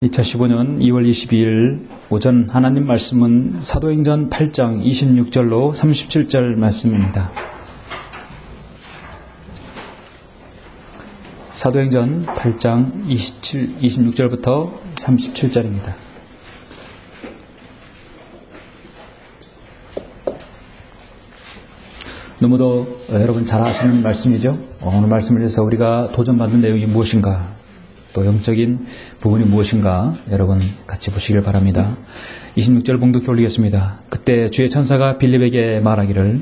2015년 2월 22일 오전 하나님 말씀은 사도행전 8장 26절로 37절 말씀입니다. 사도행전 8장 26절부터 37절입니다. 너무도 여러분 잘 아시는 말씀이죠. 오늘 말씀을 위해서 우리가 도전받는 내용이 무엇인가, 또 영적인 부분이 무엇인가 여러분 같이 보시길 바랍니다. 26절 봉독해 올리겠습니다. 그때 주의 천사가 빌립에게 말하기를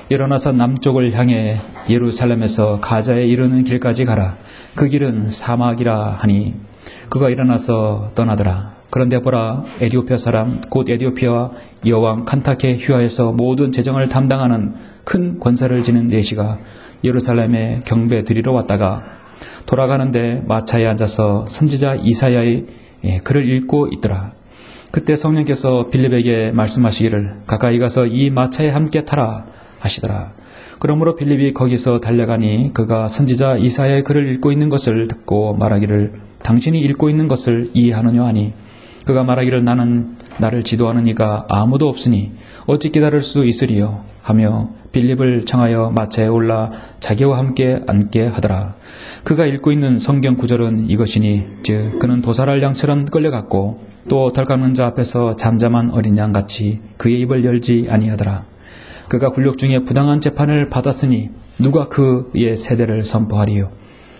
일어나서 남쪽을 향해 예루살렘에서 가자에 이르는 길까지 가라. 그 길은 사막이라 하니 그가 일어나서 떠나더라. 그런데 보라, 에디오피아 사람 곧 에디오피아와 여왕 칸타케 휘하에서 모든 재정을 담당하는 큰 권세를 지닌 내시가 예루살렘에 경배 드리러 왔다가 돌아가는데 마차에 앉아서 선지자 이사야의 글을 읽고 있더라. 그때 성령께서 빌립에게 말씀하시기를 가까이 가서 이 마차에 함께 타라 하시더라. 그러므로 빌립이 거기서 달려가니 그가 선지자 이사야의 글을 읽고 있는 것을 듣고 말하기를 당신이 읽고 있는 것을 이해하느냐 하니 그가 말하기를 나는 나를 지도하는 이가 아무도 없으니 어찌 깨달을 수 있으리요 하며 빌립을 청하여 마차에 올라 자기와 함께 앉게 하더라. 그가 읽고 있는 성경 구절은 이것이니 즉 그는 도살할 양처럼 끌려갔고 또 덜 깎는 자 앞에서 잠잠한 어린 양같이 그의 입을 열지 아니하더라. 그가 굴욕 중에 부당한 재판을 받았으니 누가 그의 세대를 선포하리요.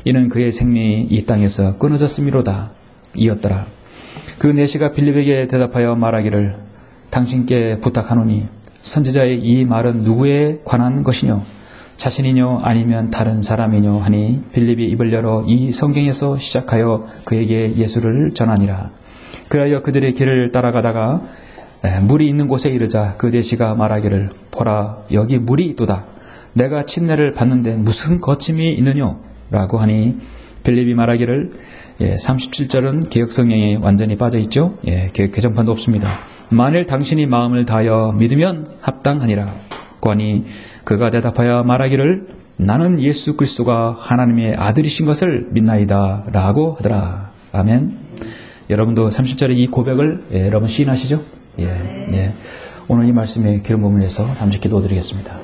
이는 그의 생명이 이 땅에서 끊어졌음이로다 이었더라. 그 내시가 빌립에게 대답하여 말하기를 당신께 부탁하노니 선지자의 이 말은 누구에 관한 것이뇨? 자신이뇨 아니면 다른 사람이뇨 하니 빌립이 입을 열어 이 성경에서 시작하여 그에게 예수를 전하니라. 그리하여 그들의 길을 따라가다가 물이 있는 곳에 이르자 그 내시가 말하기를 보라, 여기 물이 있도다. 내가 침례를 받는데 무슨 거침이 있느뇨? 라고 하니 빌립이 말하기를 37절은 개혁성경에 완전히 빠져있죠. 개정판도 없습니다. 만일 당신이 마음을 다하여 믿으면 합당하니라. 하니 그가 대답하여 말하기를 나는 예수 그리스도가 하나님의 아들이신 것을 믿나이다 라고 하더라. 아멘. 여러분도 30절의 이 고백을 여러분 시인하시죠? 오늘 이 말씀의 기름 부분을 위해서 잠시 기도드리겠습니다.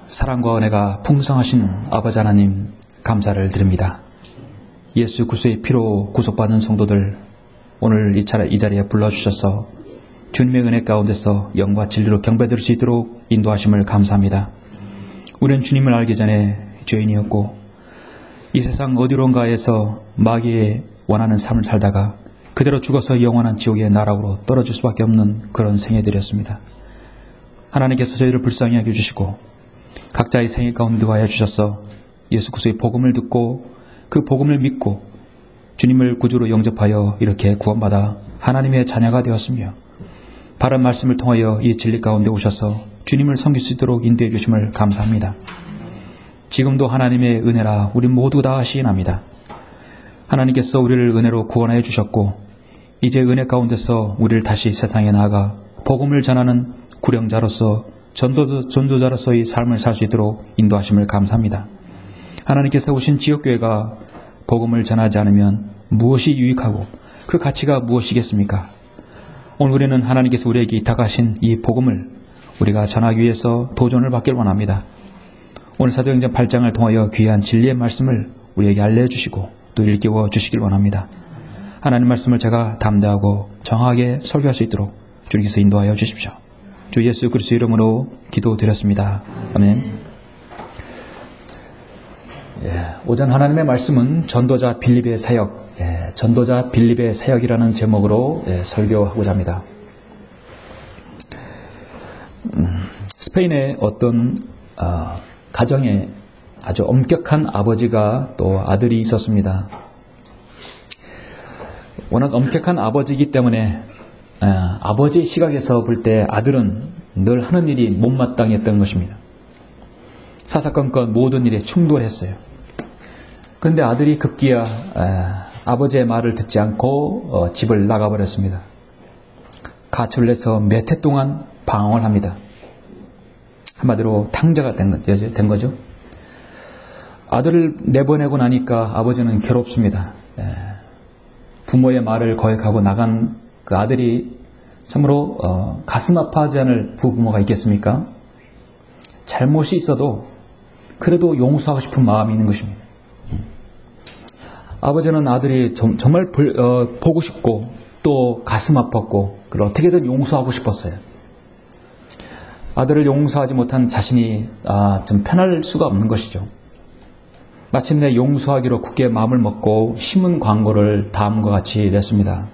사랑과 은혜가 풍성하신 아버지 하나님 감사를 드립니다. 예수 그리스도의 피로 구속받은 성도들 오늘 이 자리에 불러주셔서 주님의 은혜 가운데서 영과 진리로 경배드릴 수 있도록 인도하심을 감사합니다. 우리는 주님을 알기 전에 죄인이었고 이 세상 어디론가에서 마귀의 원하는 삶을 살다가 그대로 죽어서 영원한 지옥의 나락으로 떨어질 수밖에 없는 그런 생애들이었습니다. 하나님께서 저희를 불쌍히 여겨주시고 각자의 생애 가운데 하여 주셔서 예수 그리스도의 복음을 듣고 그 복음을 믿고 주님을 구주로 영접하여 이렇게 구원받아 하나님의 자녀가 되었으며 바른 말씀을 통하여 이 진리 가운데 오셔서 주님을 섬길 수 있도록 인도해 주심을 감사합니다. 지금도 하나님의 은혜라 우리 모두 다 시인합니다. 하나님께서 우리를 은혜로 구원하여 주셨고 이제 은혜 가운데서 우리를 다시 세상에 나아가 복음을 전하는 구령자로서 전도자로서의 삶을 살 수 있도록 인도하심을 감사합니다. 하나님께서 오신 지역교회가 복음을 전하지 않으면 무엇이 유익하고 그 가치가 무엇이겠습니까? 오늘 우리는 하나님께서 우리에게 이탁하신 이 복음을 우리가 전하기 위해서 도전을 받길 원합니다. 오늘 사도행전 8장을 통하여 귀한 진리의 말씀을 우리에게 알려주시고 또 일깨워 주시길 원합니다. 하나님 말씀을 제가 담대하고 정확하게 설교할 수 있도록 주님께서 인도하여 주십시오. 주 예수 그리스도 이름으로 기도드렸습니다. 아멘. 오전 하나님의 말씀은 전도자 빌립의 사역, 전도자 빌립의 사역이라는 제목으로 설교하고자 합니다. 스페인의 어떤 가정에 아주 엄격한 아버지가 또 아들이 있었습니다. 워낙 엄격한 아버지이기 때문에 아버지의 시각에서 볼 때 아들은 늘 하는 일이 못마땅했던 것입니다. 사사건건 모든 일에 충돌했어요. 그런데 아들이 급기야 아버지의 말을 듣지 않고 집을 나가버렸습니다. 가출을 해서 몇 해 동안 방황을 합니다. 한마디로 탕자가 된 거죠. 아들을 내보내고 나니까 아버지는 괴롭습니다. 부모의 말을 거역하고 나간 그 아들이 참으로 가슴 아파하지 않을 부모가 있겠습니까? 잘못이 있어도 그래도 용서하고 싶은 마음이 있는 것입니다. 아버지는 아들이 정말 보고 싶고 또 가슴 아팠고 그걸 어떻게든 용서하고 싶었어요. 아들을 용서하지 못한 자신이 좀 편할 수가 없는 것이죠. 마침내 용서하기로 굳게 마음을 먹고 신문 광고를 다음과 같이 냈습니다.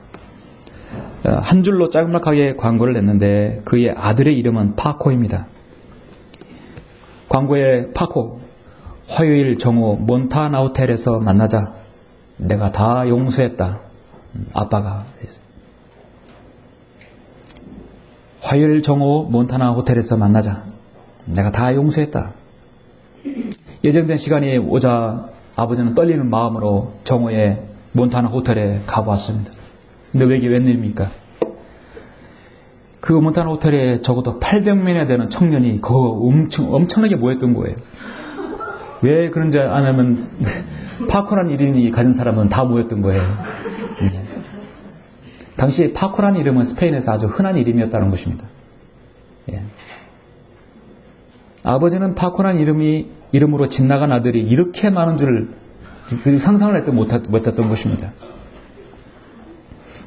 한 줄로 짤막하게 광고를 냈는데 그의 아들의 이름은 파코입니다. 광고에 파코, 화요일 정오 몬타나 호텔에서 만나자. 내가 다 용서했다. 아빠가 했어요. 화요일 정오 몬타나 호텔에서 만나자. 내가 다 용서했다. 예정된 시간이 오자 아버지는 떨리는 마음으로 정오에 몬타나 호텔에 가보았습니다. 근데 왜 이게 웬일입니까? 그 몬타나 호텔에 적어도 800명이나 되는 청년이 엄청나게 모였던 거예요. 왜 그런지 아냐면 파코라는 이름이 가진 사람은 다 모였던 거예요. 당시 파코라는 이름은 스페인에서 아주 흔한 이름이었다는 것입니다. 아버지는 파코라는 이름으로 집 나간 아들이 이렇게 많은 줄 상상을 했던 못했던 것입니다.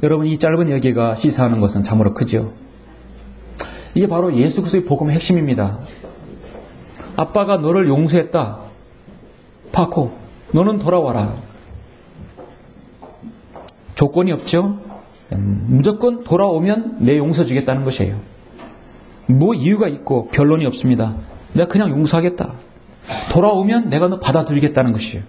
여러분, 이 짧은 이야기가 시사하는 것은 참으로 크죠. 이게 바로 예수 그리스도의 복음의 핵심입니다. 아빠가 너를 용서했다. 파코, 너는 돌아와라. 조건이 없죠? 무조건 돌아오면 내 용서 주겠다는 것이에요. 뭐 이유가 있고 변론이 없습니다. 내가 그냥 용서하겠다. 돌아오면 내가 너 받아들이겠다는 것이에요.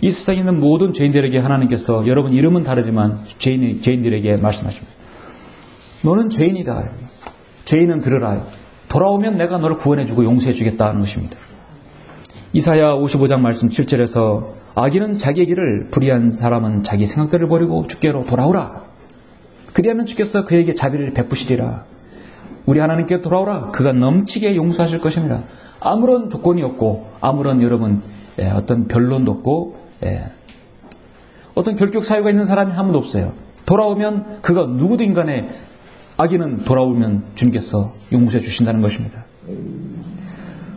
이 세상에 있는 모든 죄인들에게 하나님께서 여러분 이름은 다르지만 죄인들에게 말씀하십니다. 너는 죄인이다. 죄인은 들으라. 돌아오면 내가 너를 구원해주고 용서해주겠다는 것입니다. 이사야 55장 말씀 7절에서 악인은 자기의 길을 불의한 사람은 자기 생각들을 버리고 주께로 돌아오라. 그리하면 주께서 그에게 자비를 베푸시리라. 우리 하나님께 돌아오라. 그가 넘치게 용서하실 것입니다. 아무런 조건이 없고 아무런 여러분 어떤 변론도 없고 어떤 결격 사유가 있는 사람이 한 번도 없어요. 돌아오면 그가 누구든 간에 악인은 돌아오면 주님께서 용서해 주신다는 것입니다.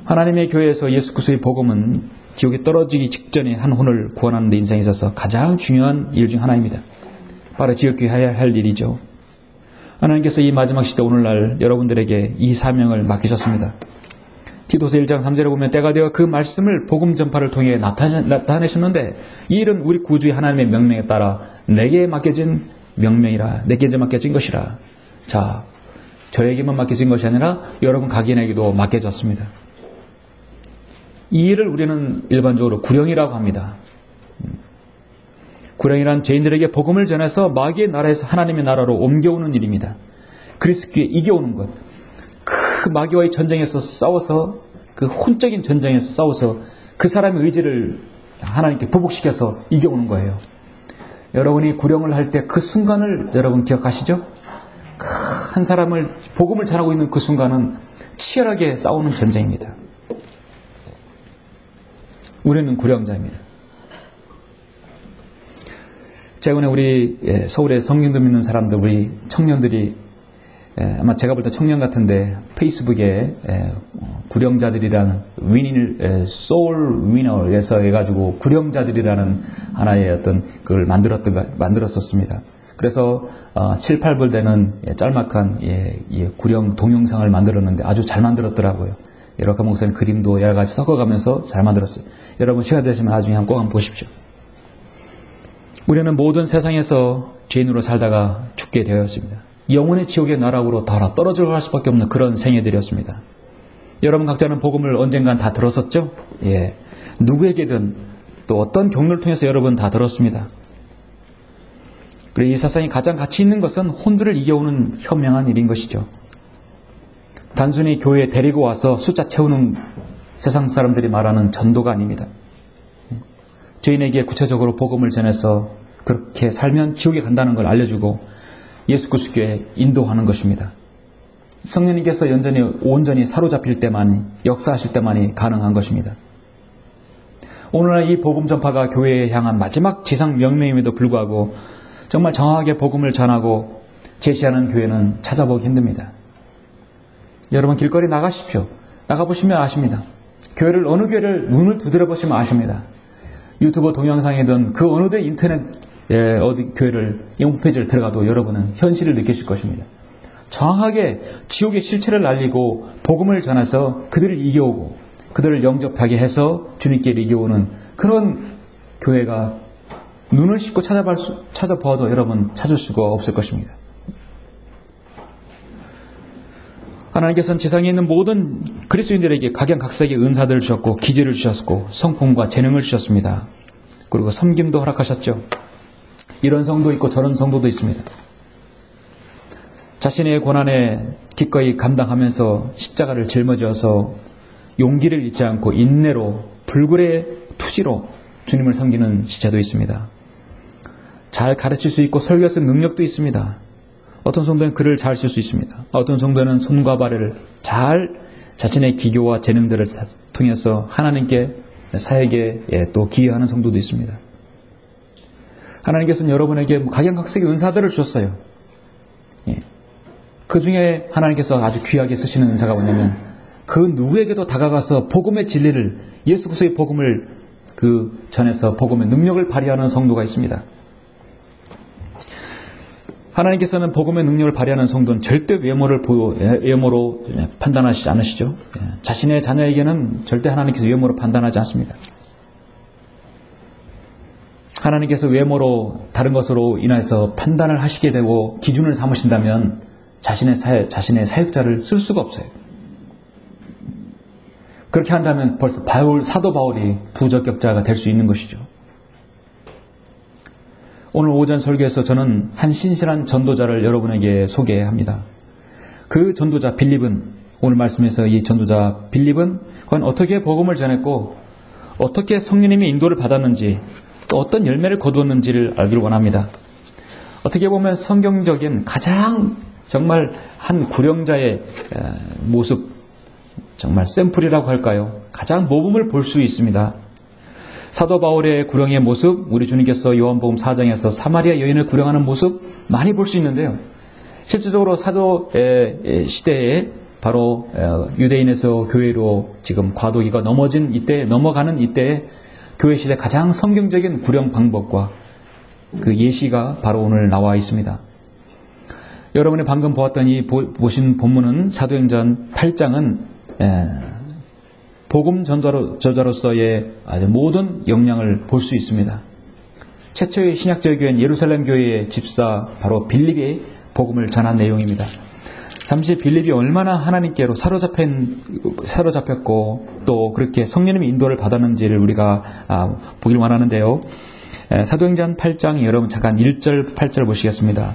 하나님의 교회에서 예수 그리스도의 복음은 지옥에 떨어지기 직전에 한 혼을 구원하는 데 인생에 있어서 가장 중요한 일 중 하나입니다. 바로 지역교회 해야 할 일이죠. 하나님께서 이 마지막 시대 오늘날 여러분들에게 이 사명을 맡기셨습니다. 디도서 1장 3절에 보면 때가 되어 그 말씀을 복음 전파를 통해 나타내셨는데 이 일은 우리 구주의 하나님의 명령에 따라 내게 맡겨진 명명이라, 내게 맡겨진 것이라. 자, 저에게만 맡겨진 것이 아니라 여러분 각인에게도 맡겨졌습니다. 이 일을 우리는 일반적으로 구령이라고 합니다. 구령이란 죄인들에게 복음을 전해서 마귀의 나라에서 하나님의 나라로 옮겨오는 일입니다. 그리스도에 이겨오는 것. 그 마귀와의 전쟁에서 싸워서, 그 혼적인 전쟁에서 싸워서 그 사람의 의지를 하나님께 보복시켜서 이겨오는 거예요. 여러분이 구령을 할 때 그 순간을 여러분 기억하시죠? 한 사람을 복음을 전하고 있는 그 순간은 치열하게 싸우는 전쟁입니다. 우리는 구령자입니다. 최근에 우리 서울에 성경도 믿는 사람들, 우리 청년들이 아마 제가 볼 때 청년 같은데 페이스북에 구령자들이라는 소울 위너에서 해가지고 구령자들이라는 하나의 어떤 그걸 만들었었습니다. 그래서 7, 8불 되는 짤막한 구령 동영상을 만들었는데 아주 잘 만들었더라고요. 여러 목사님 그림도 여러 가지 섞어가면서 잘 만들었어요. 여러분 시간 되시면 나중에 꼭 한번 보십시오. 우리는 모든 세상에서 죄인으로 살다가 죽게 되었습니다. 영원의 지옥의 나락으로 다 떨어져 갈 수밖에 없는 그런 생애들이었습니다. 여러분 각자는 복음을 언젠간 다 들었었죠? 예. 누구에게든 또 어떤 경로를 통해서 여러분 다 들었습니다. 그리고 이 세상에 가장 가치 있는 것은 혼들을 이겨오는 현명한 일인 것이죠. 단순히 교회에 데리고 와서 숫자 채우는 세상 사람들이 말하는 전도가 아닙니다. 죄인에게 구체적으로 복음을 전해서 그렇게 살면 지옥에 간다는 걸 알려주고 예수 그리스도께 인도하는 것입니다. 성령님께서 온전히 사로잡힐 때만이, 역사하실 때만이 가능한 것입니다. 오늘날 이 복음 전파가 교회에 향한 마지막 지상 명령임에도 불구하고 정말 정확하게 복음을 전하고 제시하는 교회는 찾아보기 힘듭니다. 여러분 길거리 나가십시오. 나가보시면 아십니다. 교회를 어느 교회를 눈을 두드려 보시면 아십니다. 유튜브 동영상이든 그 어느 데 인터넷 어디 교회를 홈페이지를 들어가도 여러분은 현실을 느끼실 것입니다. 정확하게 지옥의 실체를 알리고 복음을 전해서 그들을 이겨오고 그들을 영접하게 해서 주님께 이겨오는 그런 교회가 눈을 씻고 찾아봐도 여러분 찾을 수가 없을 것입니다. 하나님께서는 지상에 있는 모든 그리스도인들에게 각양각색의 은사들을 주셨고 기질을 주셨고 성품과 재능을 주셨습니다. 그리고 섬김도 허락하셨죠. 이런 성도 있고 저런 성도도 있습니다. 자신의 고난에 기꺼이 감당하면서 십자가를 짊어져서 용기를 잃지 않고 인내로 불굴의 투지로 주님을 섬기는 지체도 있습니다. 잘 가르칠 수 있고 설교할 수 있는 능력도 있습니다. 어떤 성도는 글을 잘 쓸 수 있습니다. 어떤 성도는 손과 발을 잘 자신의 기교와 재능들을 통해서 하나님께 사역에 또 기여하는 성도도 있습니다. 하나님께서는 여러분에게 각양각색의 은사들을 주셨어요. 그 중에 하나님께서 아주 귀하게 쓰시는 은사가 뭐냐면 그 누구에게도 다가가서 복음의 진리를 예수 그리스도의 복음을 전해서 복음의 능력을 발휘하는 성도가 있습니다. 하나님께서는 복음의 능력을 발휘하는 성도는 절대 외모로 판단하시지 않으시죠. 자신의 자녀에게는 절대 하나님께서 외모로 판단하지 않습니다. 하나님께서 외모로 다른 것으로 인해서 판단을 하시게 되고 기준을 삼으신다면 자신의 사역자를 쓸 수가 없어요. 그렇게 한다면 벌써 사도 바울이 부적격자가 될 수 있는 것이죠. 오늘 오전 설교에서 저는 한 신실한 전도자를 여러분에게 소개합니다. 그 전도자 빌립은 오늘 말씀에서 이 전도자 빌립은 과연 어떻게 복음을 전했고 어떻게 성령님의 인도를 받았는지 또 어떤 열매를 거두었는지를 알기를 원합니다. 어떻게 보면 성경적인 가장 정말 한 구령자의 모습, 정말 샘플이라고 할까요? 가장 모범을 볼 수 있습니다. 사도 바울의 구령의 모습, 우리 주님께서 요한복음 4장에서 사마리아 여인을 구령하는 모습 많이 볼 수 있는데요. 실질적으로 사도 시대에 바로 유대인에서 교회로 지금 과도기가 넘어가는 이때에 교회 시대 가장 성경적인 구령 방법과 그 예시가 바로 오늘 나와 있습니다. 여러분이 방금 보신 본문은 사도행전 8장은 복음 전도자로서의 아주 모든 역량을 볼 수 있습니다. 최초의 신약적 교회는 예루살렘 교회의 집사 바로 빌립이 복음을 전한 내용입니다. 잠시 빌립이 얼마나 하나님께로 사로잡혔고 또 그렇게 성령님의 인도를 받았는지를 우리가 보길 원하는데요. 사도행전 8장 여러분 잠깐 1절 8절 보시겠습니다.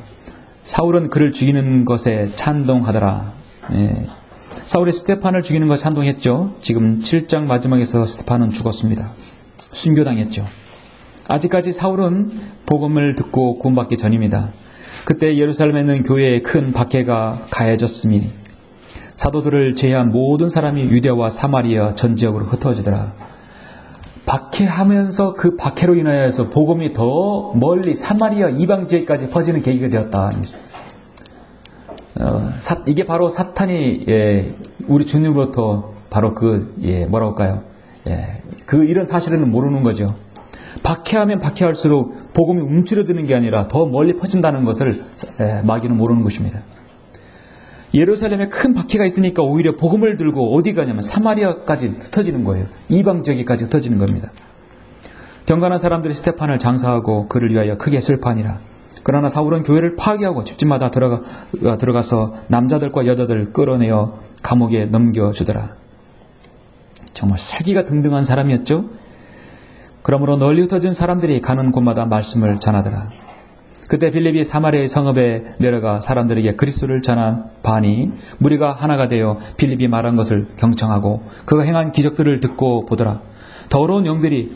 사울은 그를 죽이는 것에 찬동하더라. 사울이 스테판을 죽이는 것에 찬동했죠. 지금 7장 마지막에서 스테판은 죽었습니다. 순교당했죠. 아직까지 사울은 복음을 듣고 구원받기 전입니다. 그때 예루살렘에 있는 교회에 큰 박해가 가해졌으니 사도들을 제외한 모든 사람이 유대와 사마리아 전 지역으로 흩어지더라. 박해하면서 그 박해로 인하여서 복음이 더 멀리 사마리아 이방 지역까지 퍼지는 계기가 되었다. 이게 바로 사탄이 우리 주님으로부터 바로 뭐라고 할까요? 이런 사실은 모르는 거죠. 박해하면 박해할수록 복음이 움츠러드는 게 아니라 더 멀리 퍼진다는 것을 마귀는 모르는 것입니다. 예루살렘에 큰 박해가 있으니까 오히려 복음을 들고 어디 가냐면 사마리아까지 흩어지는 거예요. 이방 지역까지 흩어지는 겁니다. 경건한 사람들이 스테판을 장사하고 그를 위하여 크게 슬퍼하니라. 그러나 사울은 교회를 파괴하고 집집마다 들어가서 남자들과 여자들 끌어내어 감옥에 넘겨주더라. 정말 살기가 등등한 사람이었죠. 그러므로 널리 흩어진 사람들이 가는 곳마다 말씀을 전하더라. 그때 빌립이 사마리아의 성읍에 내려가 사람들에게 그리스도를 전한 바니 무리가 하나가 되어 빌립이 말한 것을 경청하고 그가 행한 기적들을 듣고 보더라. 더러운 영들이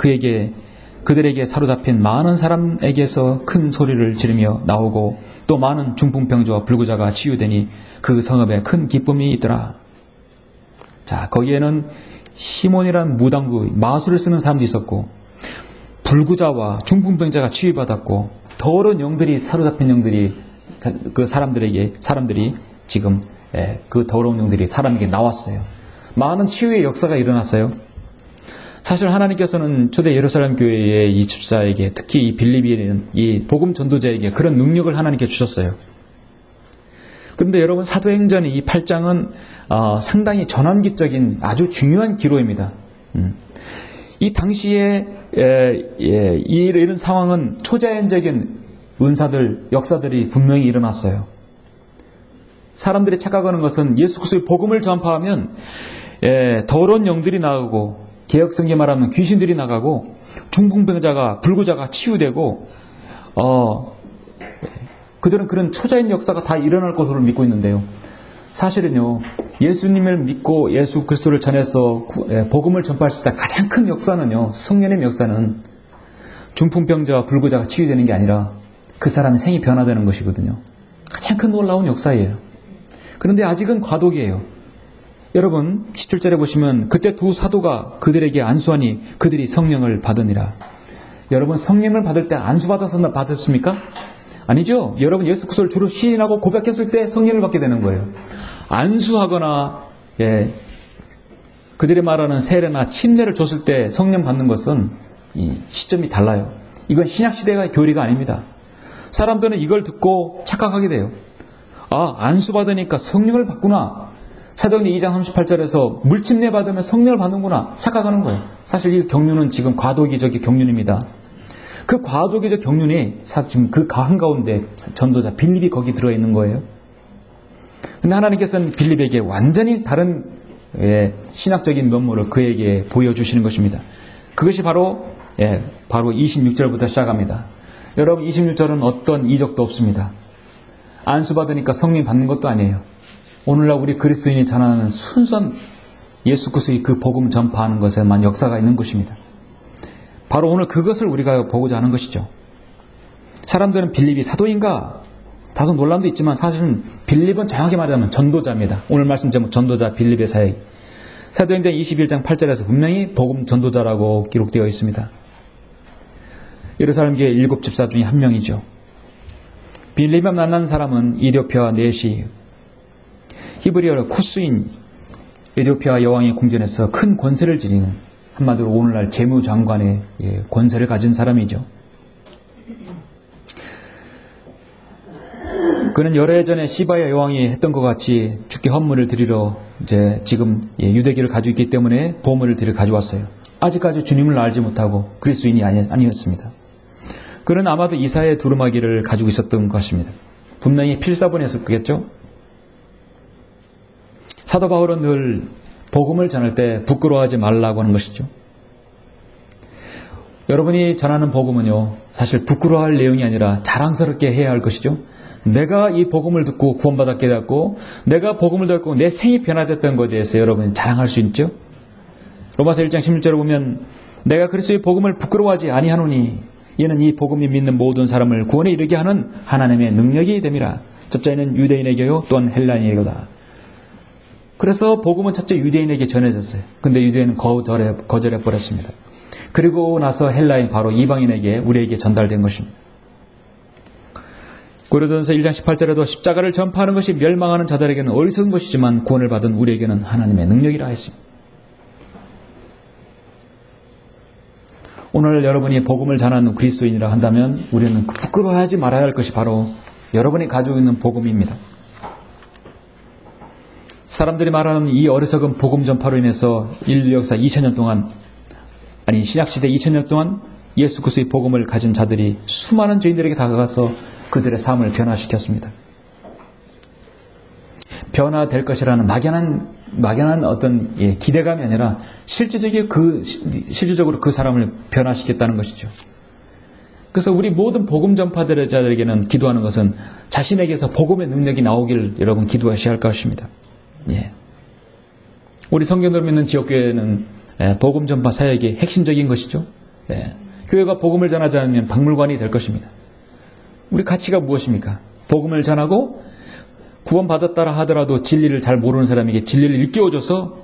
그들에게 사로잡힌 많은 사람에게서 큰 소리를 지르며 나오고 또 많은 중풍병자와 불구자가 치유되니 그 성읍에 큰 기쁨이 있더라. 자, 거기에는 시몬이라는 무당도 마술을 쓰는 사람도 있었고 불구자와 중풍병자가 치유받았고 더러운 영들이 사로잡힌 영들이 그 사람들이 지금 그 더러운 영들이 사람에게 나왔어요. 많은 치유의 역사가 일어났어요. 사실 하나님께서는 초대 예루살렘 교회의 이 집사에게 특히 이 빌립이라는 이 복음 전도자에게 그런 능력을 하나님께 주셨어요. 그런데 여러분 사도행전 이 8장은 상당히 전환기적인 아주 중요한 기로입니다. 이 당시에 이런 상황은 초자연적인 은사들, 역사들이 분명히 일어났어요. 사람들이 착각하는 것은 예수 그리스도의 복음을 전파하면 더러운 영들이 나가고 개역성경 말하면 귀신들이 나가고 중풍병자가 불구자가 치유되고 그들은 그런 초자연 역사가 다 일어날 것으로 믿고 있는데요. 사실은요, 예수님을 믿고 예수 그리스도를 전해서 복음을 전파했을 때 가장 큰 역사는요, 성령의 역사는 중풍병자와 불구자가 치유되는 게 아니라 그 사람의 생이 변화되는 것이거든요. 가장 큰 놀라운 역사예요. 그런데 아직은 과도기예요. 여러분 17절에 보시면 그때 두 사도가 그들에게 안수하니 그들이 성령을 받으니라. 여러분 성령을 받을 때 안수받아서 받았습니까? 아니죠. 여러분 예수 그리스도를 주로 시인하고 고백했을 때 성령을 받게 되는 거예요. 안수하거나 그들이 말하는 세례나 침례를 줬을 때 성령 받는 것은 이 시점이 달라요. 이건 신약시대의 교리가 아닙니다. 사람들은 이걸 듣고 착각하게 돼요. 안수받으니까 성령을 받구나. 사도행전 2장 38절에서 물침례 받으면 성령을 받는구나 착각하는 거예요. 사실 이 경륜은 지금 과도기적인 경륜입니다. 그 과도기적 경륜이 지금 그 한가운데 전도자 빌립이 거기 들어있는 거예요. 근데 하나님께서는 빌립에게 완전히 다른 신학적인 면모를 그에게 보여주시는 것입니다. 그것이 바로 26절부터 시작합니다. 여러분 26절은 어떤 이적도 없습니다. 안수받으니까 성령 받는 것도 아니에요. 오늘날 우리 그리스도인이 전하는 순수한 예수 그리스도의 그 복음 전파하는 것에만 역사가 있는 것입니다. 바로 오늘 그것을 우리가 보고자 하는 것이죠. 사람들은 빌립이 사도인가? 다소 논란도 있지만 사실은 빌립은 정확히 말하자면 전도자입니다. 오늘 말씀 제목 전도자 빌립의 사역. 사도행전 21장 8절에서 분명히 복음 전도자라고 기록되어 있습니다. 예루살렘 교회 7 집사 중에 한 명이죠. 빌립을 만난 사람은 이디오피아와 네시, 히브리어로 쿠스인, 에디오피아 여왕의 궁전에서 큰 권세를 지니는, 한마디로 오늘날 재무장관의 권세를 가진 사람이죠. 그는 여러 해 전에 시바야 여왕이 했던 것 같이 주께 헌물을 드리러 지금 유대기를 가지고 있기 때문에 보물을 가져왔어요. 아직까지 주님을 알지 못하고 그리스도인이 아니었습니다. 그는 아마도 이사의 두루마기를 가지고 있었던 것입니다. 분명히 필사본이었겠죠. 사도 바울은 늘 복음을 전할 때 부끄러워하지 말라고 하는 것이죠. 여러분이 전하는 복음은요, 사실 부끄러워할 내용이 아니라 자랑스럽게 해야 할 것이죠. 내가 이 복음을 듣고 구원받았게 되었고, 내가 복음을 듣고 내 생이 변화됐다는 것에 대해서 여러분이 자랑할 수 있죠. 로마서 1장 16절에 보면 내가 그리스도의 복음을 부끄러워하지 아니하노니 이는 이 복음이 믿는 모든 사람을 구원에 이르게 하는 하나님의 능력이 됨이라. 첫째는 유대인에게요 또한 헬라인에게다. 그래서 복음은 첫째 유대인에게 전해졌어요. 근데 유대인은 거절해 버렸습니다. 그리고 나서 헬라인 바로 이방인에게 우리에게 전달된 것입니다. 고린도전서 1장 18절에도 십자가를 전파하는 것이 멸망하는 자들에게는 어리석은 것이지만 구원을 받은 우리에게는 하나님의 능력이라 했습니다. 오늘 여러분이 복음을 전하는 그리스도인이라 한다면 우리는 부끄러워하지 말아야 할 것이 바로 여러분이 가지고 있는 복음입니다. 사람들이 말하는 이 어리석은 복음 전파로 인해서 인류 역사 2000년 동안, 아니 신약시대 2000년 동안 예수 그리스도의 복음을 가진 자들이 수많은 죄인들에게 다가가서 그들의 삶을 변화시켰습니다. 변화될 것이라는 막연한 어떤 기대감이 아니라 실질적으로 그 사람을 변화시켰다는 것이죠. 그래서 우리 모든 복음 전파자들에게는 기도하는 것은 자신에게서 복음의 능력이 나오길 여러분 기도하셔야 할 것입니다. 우리 성경으로 믿는 지역교회는 복음 전파 사역이 핵심적인 것이죠. 교회가 복음을 전하지 않으면 박물관이 될 것입니다. 우리 가치가 무엇입니까? 복음을 전하고 구원받았다라 하더라도 진리를 잘 모르는 사람에게 진리를 일깨워줘서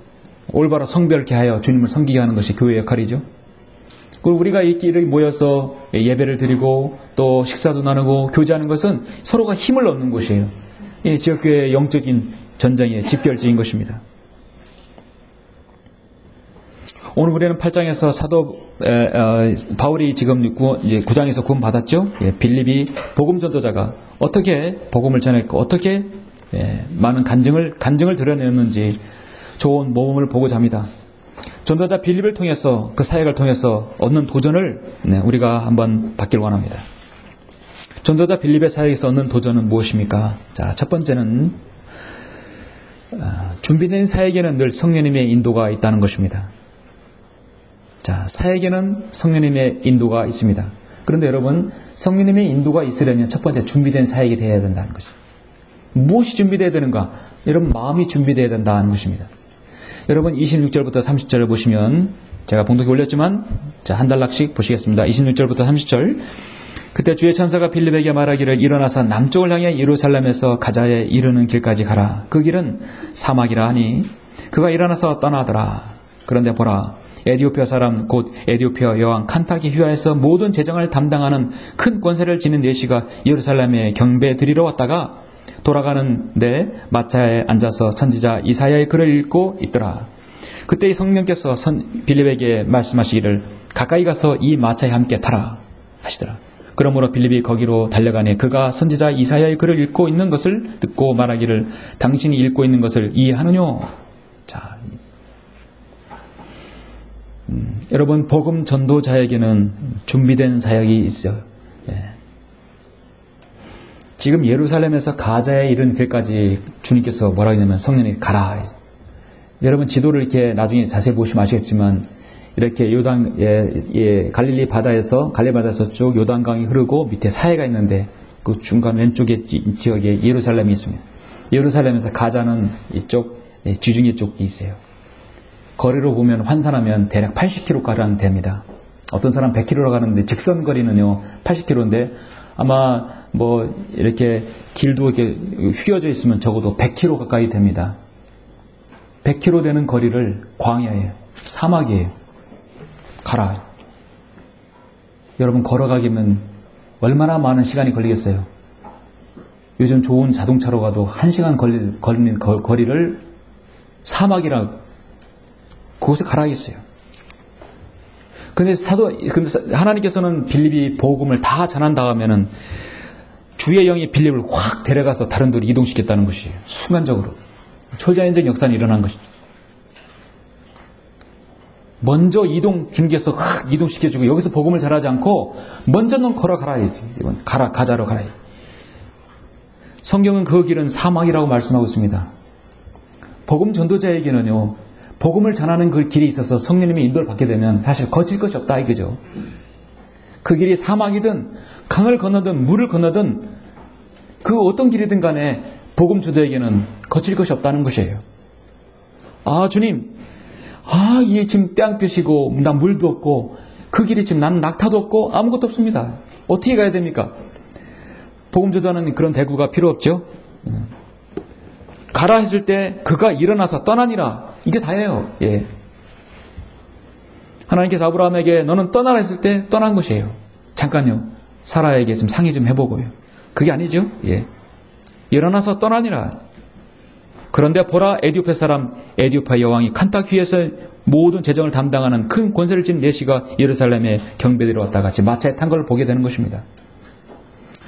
올바로 성별케 하여 주님을 섬기게 하는 것이 교회의 역할이죠. 그리고 우리가 이렇게 모여서 예배를 드리고 또 식사도 나누고 교제하는 것은 서로가 힘을 얻는 곳이에요. 지역교회의 영적인 전쟁의 집결지인 것입니다. 오늘 우리는 8장에서 사도 바울이 지금 9장에서 구원 받았죠. 빌립이 복음 전도자가 어떻게 복음을 전했고 어떻게 많은 간증을 드러냈는지 좋은 모범을 보고자 합니다. 전도자 빌립을 통해서 그 사역을 통해서 얻는 도전을 우리가 한번 받기를 원합니다. 전도자 빌립의 사역에서 얻는 도전은 무엇입니까? 자, 첫 번째는 준비된 사역에는 늘 성령님의 인도가 있다는 것입니다. 자, 사역에는 성령님의 인도가 있습니다. 그런데 여러분, 성령님의 인도가 있으려면 첫 번째 준비된 사역이 되어야 된다는 것입니다. 무엇이 준비되어야 되는가? 여러분, 마음이 준비되어야 된다는 것입니다. 여러분 26절부터 30절을 보시면 제가 봉독에 올렸지만 한 단락씩 보시겠습니다. 26절부터 30절. 그때 주의 천사가 빌립에게 말하기를 일어나서 남쪽을 향해 예루살렘에서 가자에 이르는 길까지 가라. 그 길은 사막이라 하니 그가 일어나서 떠나더라. 그런데 보라, 에디오피아 사람 곧 에디오피아 여왕 칸타기 휘하에서 모든 재정을 담당하는 큰 권세를 지닌 내시가 예루살렘에 경배 드리러 왔다가 돌아가는데 마차에 앉아서 선지자 이사야의 글을 읽고 있더라. 그때 성령께서 빌립에게 말씀하시기를 가까이 가서 이 마차에 함께 타라 하시더라. 그러므로 빌립이 거기로 달려가니 그가 선지자 이사야의 글을 읽고 있는 것을 듣고 말하기를 당신이 읽고 있는 것을 이해하느뇨? 자, 여러분 복음 전도자에게는 준비된 사역이 있어요. 지금 예루살렘에서 가자에 이른 길까지 주님께서 뭐라고 했냐면 성령이 가라. 여러분 지도를 이렇게 나중에 자세히 보시면 아시겠지만 이렇게 갈릴리 바다에서 쭉 요단강이 흐르고 밑에 사해가 있는데 그 중간 왼쪽에 지역에 예루살렘이 있습니다. 예루살렘에서 가자는 이쪽 지중해 쪽이 있어요. 거리로 보면 환산하면 대략 80km가량 됩니다. 어떤 사람 100km로 가는데 직선 거리는요 80km인데 아마 이렇게 길도 이렇게 휘어져 있으면 적어도 100km 가까이 됩니다. 100km 되는 거리를 광야예요. 사막이에요. 가라. 여러분 걸어가기면 얼마나 많은 시간이 걸리겠어요? 요즘 좋은 자동차로 가도 1시간 걸리는 거리를 사막이라 그곳에 가라겠어요. 근데 하나님께서는 빌립이 복음을 다 전한 다음에는 주의 영이 빌립을 확 데려가서 다른 데로 이동시켰다는 것이에요. 순간적으로. 초자연적 역사는 일어난 것이죠. 먼저 주님께서 확 이동시켜주고 여기서 복음을 전하지 않고 먼저 넌 걸어가라야지. 이건 가자로 가라. 성경은 그 길은 사막이라고 말씀하고 있습니다. 복음 전도자에게는요. 복음을 전하는 그 길이 있어서 성령님의 인도를 받게 되면 사실 거칠 것이 없다 이거죠. 그 길이 사막이든 강을 건너든 물을 건너든 그 어떤 길이든 간에 복음 전도에게는 거칠 것이 없다는 것이에요. 아 주님, 이게 지금 땡볕이고 나 물도 없고 그 길이 지금 나는 낙타도 없고 아무것도 없습니다. 어떻게 가야 됩니까? 복음 전도하는 그런 대구가 필요 없죠. 가라 했을 때 그가 일어나서 떠나니라. 이게 다예요. 예. 하나님께서 아브라함에게 너는 떠나라 했을 때 떠난 것이에요. 잠깐요. 사라에게 좀 상의 좀 해보고요. 그게 아니죠. 예. 일어나서 떠나니라. 그런데 보라 에디오피아 사람 에디오피아 여왕이 칸타퀴에서 모든 재정을 담당하는 큰 권세를 지닌 내시가 예루살렘에 경배드려 왔다 같이 마차에 탄 걸 보게 되는 것입니다.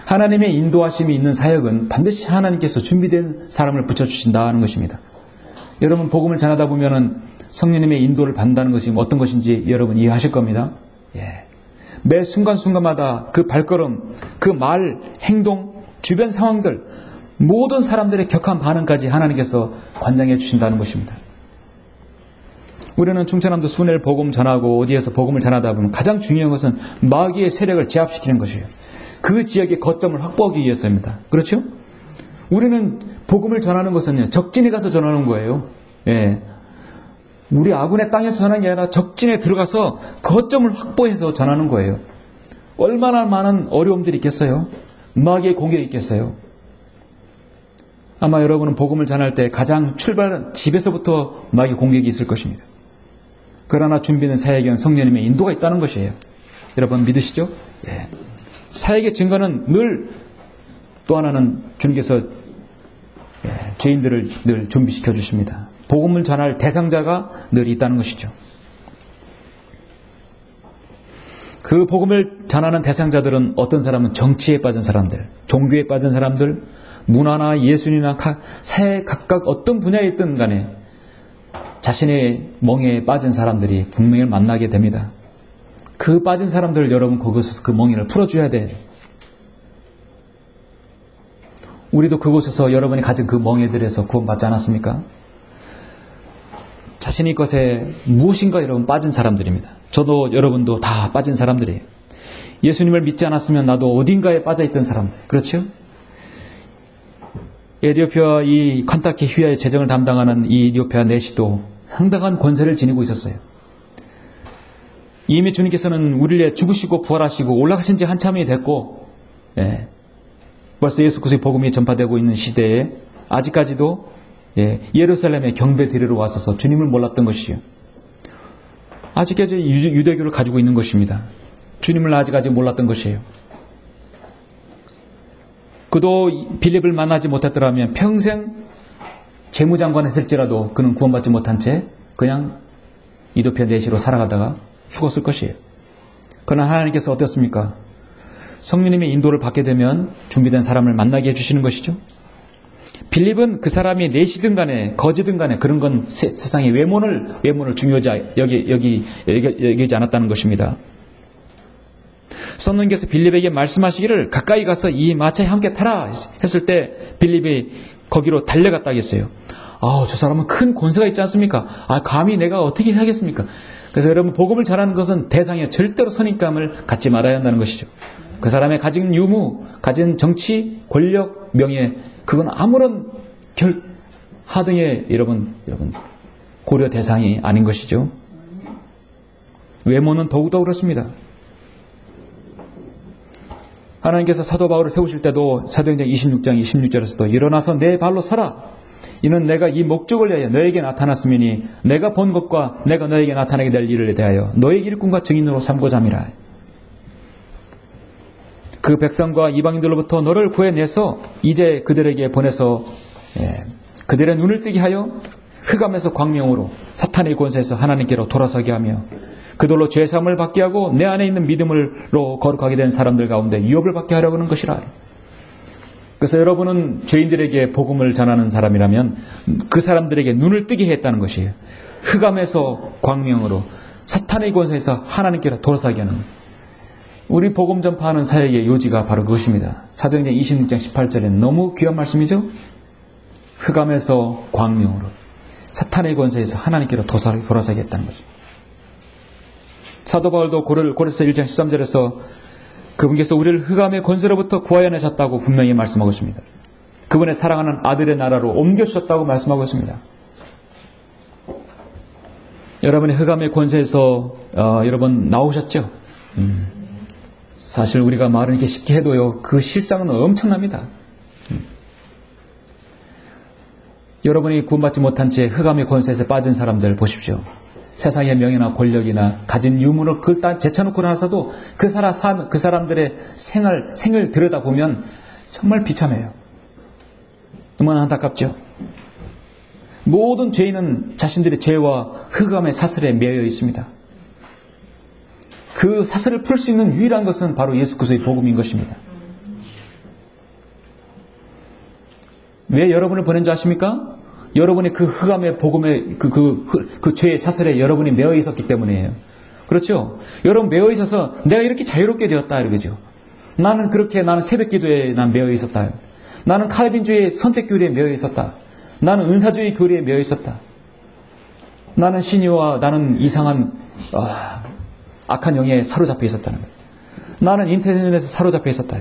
하나님의 인도하심이 있는 사역은 반드시 하나님께서 준비된 사람을 붙여주신다는 것입니다. 여러분 복음을 전하다 보면은 성령님의 인도를 받는다는 것이 어떤 것인지 여러분 이해하실 겁니다. 예. 매 순간순간마다 그 발걸음, 그 말, 행동, 주변 상황들 모든 사람들의 격한 반응까지 하나님께서 관장해 주신다는 것입니다. 우리는 충청남도 순회를 복음 전하고 어디에서 복음을 전하다 보면 가장 중요한 것은 마귀의 세력을 제압시키는 것이에요. 그 지역의 거점을 확보하기 위해서입니다. 그렇죠? 우리는 복음을 전하는 것은요, 적진에 가서 전하는 거예요. 예. 우리 아군의 땅에서 전하는 게 아니라 적진에 들어가서 거점을 확보해서 전하는 거예요. 얼마나 많은 어려움들이 있겠어요? 마귀의 공격이 있겠어요? 아마 여러분은 복음을 전할 때 가장 출발은 집에서부터 마귀 공격이 있을 것입니다. 그러나 준비는 사역에는 성령님의 인도가 있다는 것이에요. 여러분 믿으시죠? 예. 사역의 증거는 늘 또 하나는 주님께서 죄인들을 늘 준비시켜 주십니다. 복음을 전할 대상자가 늘 있다는 것이죠. 그 복음을 전하는 대상자들은 어떤 사람은 정치에 빠진 사람들, 종교에 빠진 사람들, 문화나 예술이나 사회 각각 어떤 분야에 있든 간에 자신의 멍에에 빠진 사람들이 분명히 만나게 됩니다. 그 빠진 사람들을 여러분 거기서 그 멍에를 풀어줘야 돼요. 우리도 그곳에서 여러분이 가진 그 멍에들에서 구원받지 않았습니까? 자신의 것에 무엇인가 여러분 빠진 사람들입니다. 저도 여러분도 다 빠진 사람들이에요. 예수님을 믿지 않았으면 나도 어딘가에 빠져있던 사람들. 그렇죠? 에티오피아 이 칸타케 휘하의 재정을 담당하는 이 에티오피아 내시도 상당한 권세를 지니고 있었어요. 이미 주님께서는 우리를 위해 죽으시고 부활하시고 올라가신 지 한참이 됐고 벌써 예수 그리스도의 복음이 전파되고 있는 시대에 아직까지도 예루살렘에 경배 드리러 와서서 주님을 몰랐던 것이죠. 아직까지 유대교를 가지고 있는 것입니다. 주님을 아직까지 몰랐던 것이에요. 그도 빌립을 만나지 못했더라면 평생 재무장관 했을지라도 그는 구원받지 못한 채 그냥 이도피아 내시로 살아가다가 죽었을 것이에요. 그러나 하나님께서 어떻습니까? 성령님의 인도를 받게 되면 준비된 사람을 만나게 해주시는 것이죠. 빌립은 그 사람이 내시든 간에 거지든 간에 그런 건 세상의 외모를 중요하지 여기지 않았다는 것입니다. 성령께서 빌립에게 말씀하시기를 가까이 가서 이 마차에 함께 타라 했을 때 빌립이 거기로 달려갔다 하겠어요. 저 사람은 큰 권세가 있지 않습니까? 감히 내가 어떻게 해야겠습니까? 그래서 여러분 복음을 전하는 것은 대상에 절대로 선입감을 갖지 말아야 한다는 것이죠. 그 사람의 가진 유무, 가진 정치, 권력, 명예 그건 아무런 하등의 여러분 고려 대상이 아닌 것이죠. 외모는 더욱더 그렇습니다. 하나님께서 사도 바울을 세우실 때도 사도행전 26장 26절에서도 일어나서 내 발로 서라. 이는 내가 이 목적을 위하여 너에게 나타났으니 내가 본 것과 내가 너에게 나타나게 될 일을 대하여 너의 일꾼과 증인으로 삼고자 함이라. 그 백성과 이방인들로부터 너를 구해내서 이제 그들에게 보내서 그들의 눈을 뜨게 하여 흑암에서 광명으로 사탄의 권세에서 하나님께로 돌아서게 하며 그들로 죄사함을 받게 하고 내 안에 있는 믿음으로 거룩하게 된 사람들 가운데 유업을 받게 하려고 하는 것이라. 그래서 여러분은 죄인들에게 복음을 전하는 사람이라면 그 사람들에게 눈을 뜨게 했다는 것이에요. 흑암에서 광명으로 사탄의 권세에서 하나님께로 돌아서게 하는 우리 복음 전파하는 사역의 요지가 바로 그것입니다. 사도행전 26장 18절에는 너무 귀한 말씀이죠. 흑암에서 광명으로 사탄의 권세에서 하나님께로 돌아서겠다는 거죠. 사도 바울도 고린도서 1장 13절에서 그분께서 우리를 흑암의 권세로부터 구하여 내셨다고 분명히 말씀하고 있습니다. 그분의 사랑하는 아들의 나라로 옮겨주셨다고 말씀하고 있습니다. 여러분의 흑암의 권세에서 여러분 나오셨죠? 사실 우리가 말은 이렇게 쉽게 해도요, 그 실상은 엄청납니다. 여러분이 구원받지 못한 채 흑암의 권세에서 빠진 사람들 보십시오. 세상의 명예나 권력이나 가진 유물을 그걸 제쳐놓고 나서도 그 사람들의 생을 들여다보면 정말 비참해요. 얼마나 안타깝죠. 모든 죄인은 자신들의 죄와 흑암의 사슬에 매여 있습니다. 그 사슬을 풀 수 있는 유일한 것은 바로 예수 그리스도의 복음인 것입니다. 왜 여러분을 보낸 줄 아십니까? 여러분이 그 흑암의 복음의 그 죄의 사슬에 여러분이 매여 있었기 때문이에요. 그렇죠? 여러분 매여 있어서 내가 이렇게 자유롭게 되었다 이러죠. 나는 새벽기도에 난 매여 있었다. 나는 칼빈주의 선택교리에 매여 있었다. 나는 은사주의 교리에 매여 있었다. 나는 신의와 나는 이상한 악한 영에 사로잡혀 있었다는 거예요. 나는 인터넷에서 사로잡혀 있었다.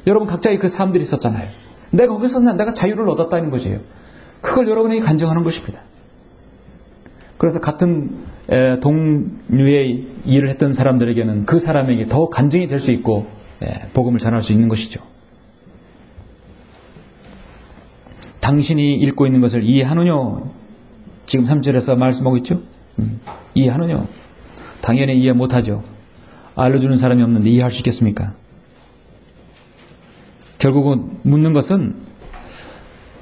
여러분 각자의 그 삶들이 있었잖아요. 내가 거기서 내가 자유를 얻었다는 것이에요. 그걸 여러분이 간증하는 것입니다. 그래서 같은 동류의 일을 했던 사람들에게는 그 사람에게 더 간증이 될 수 있고 복음을 전할 수 있는 것이죠. 당신이 읽고 있는 것을 이해하느냐? 지금 3절에서 말씀하고 있죠? 이해하느냐? 당연히 이해 못하죠. 알려주는 사람이 없는데 이해할 수 있겠습니까? 결국은 묻는 것은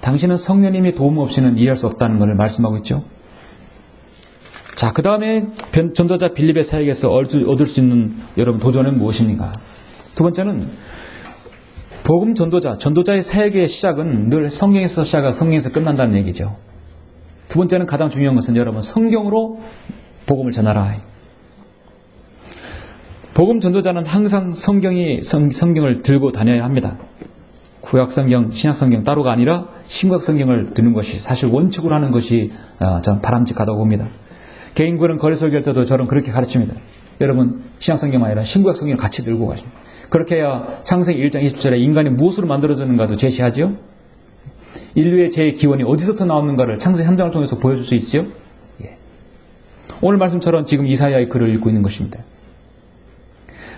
당신은 성령님의 도움 없이는 이해할 수 없다는 것을 말씀하고 있죠. 자, 그 다음에 전도자 빌립의 사역에서 얻을 수 있는 여러분 도전은 무엇입니까? 두 번째는 복음 전도자의 사역의 시작은 늘 성경에서 시작하고 성경에서 끝난다는 얘기죠. 두 번째는 가장 중요한 것은 여러분 성경으로 복음을 전하라. 복음 전도자는 항상 성경을 들고 다녀야 합니다. 구약 성경, 신약 성경 따로가 아니라 신구약 성경을 드는 것이 사실 원칙으로 하는 것이 전 바람직하다고 봅니다. 개인구는 거리 설교할 때도 저는 그렇게 가르칩니다. 여러분 신약 성경만 아니라 신구약 성경을 같이 들고 가십니다. 그렇게 해야 창세기 1장 20절에 인간이 무엇으로 만들어졌는가도 제시하죠. 인류의 제 기원이 어디서부터 나오는가를 창세기 3장을 통해서 보여줄 수 있죠. 예. 오늘 말씀처럼 지금 이사야의 글을 읽고 있는 것입니다.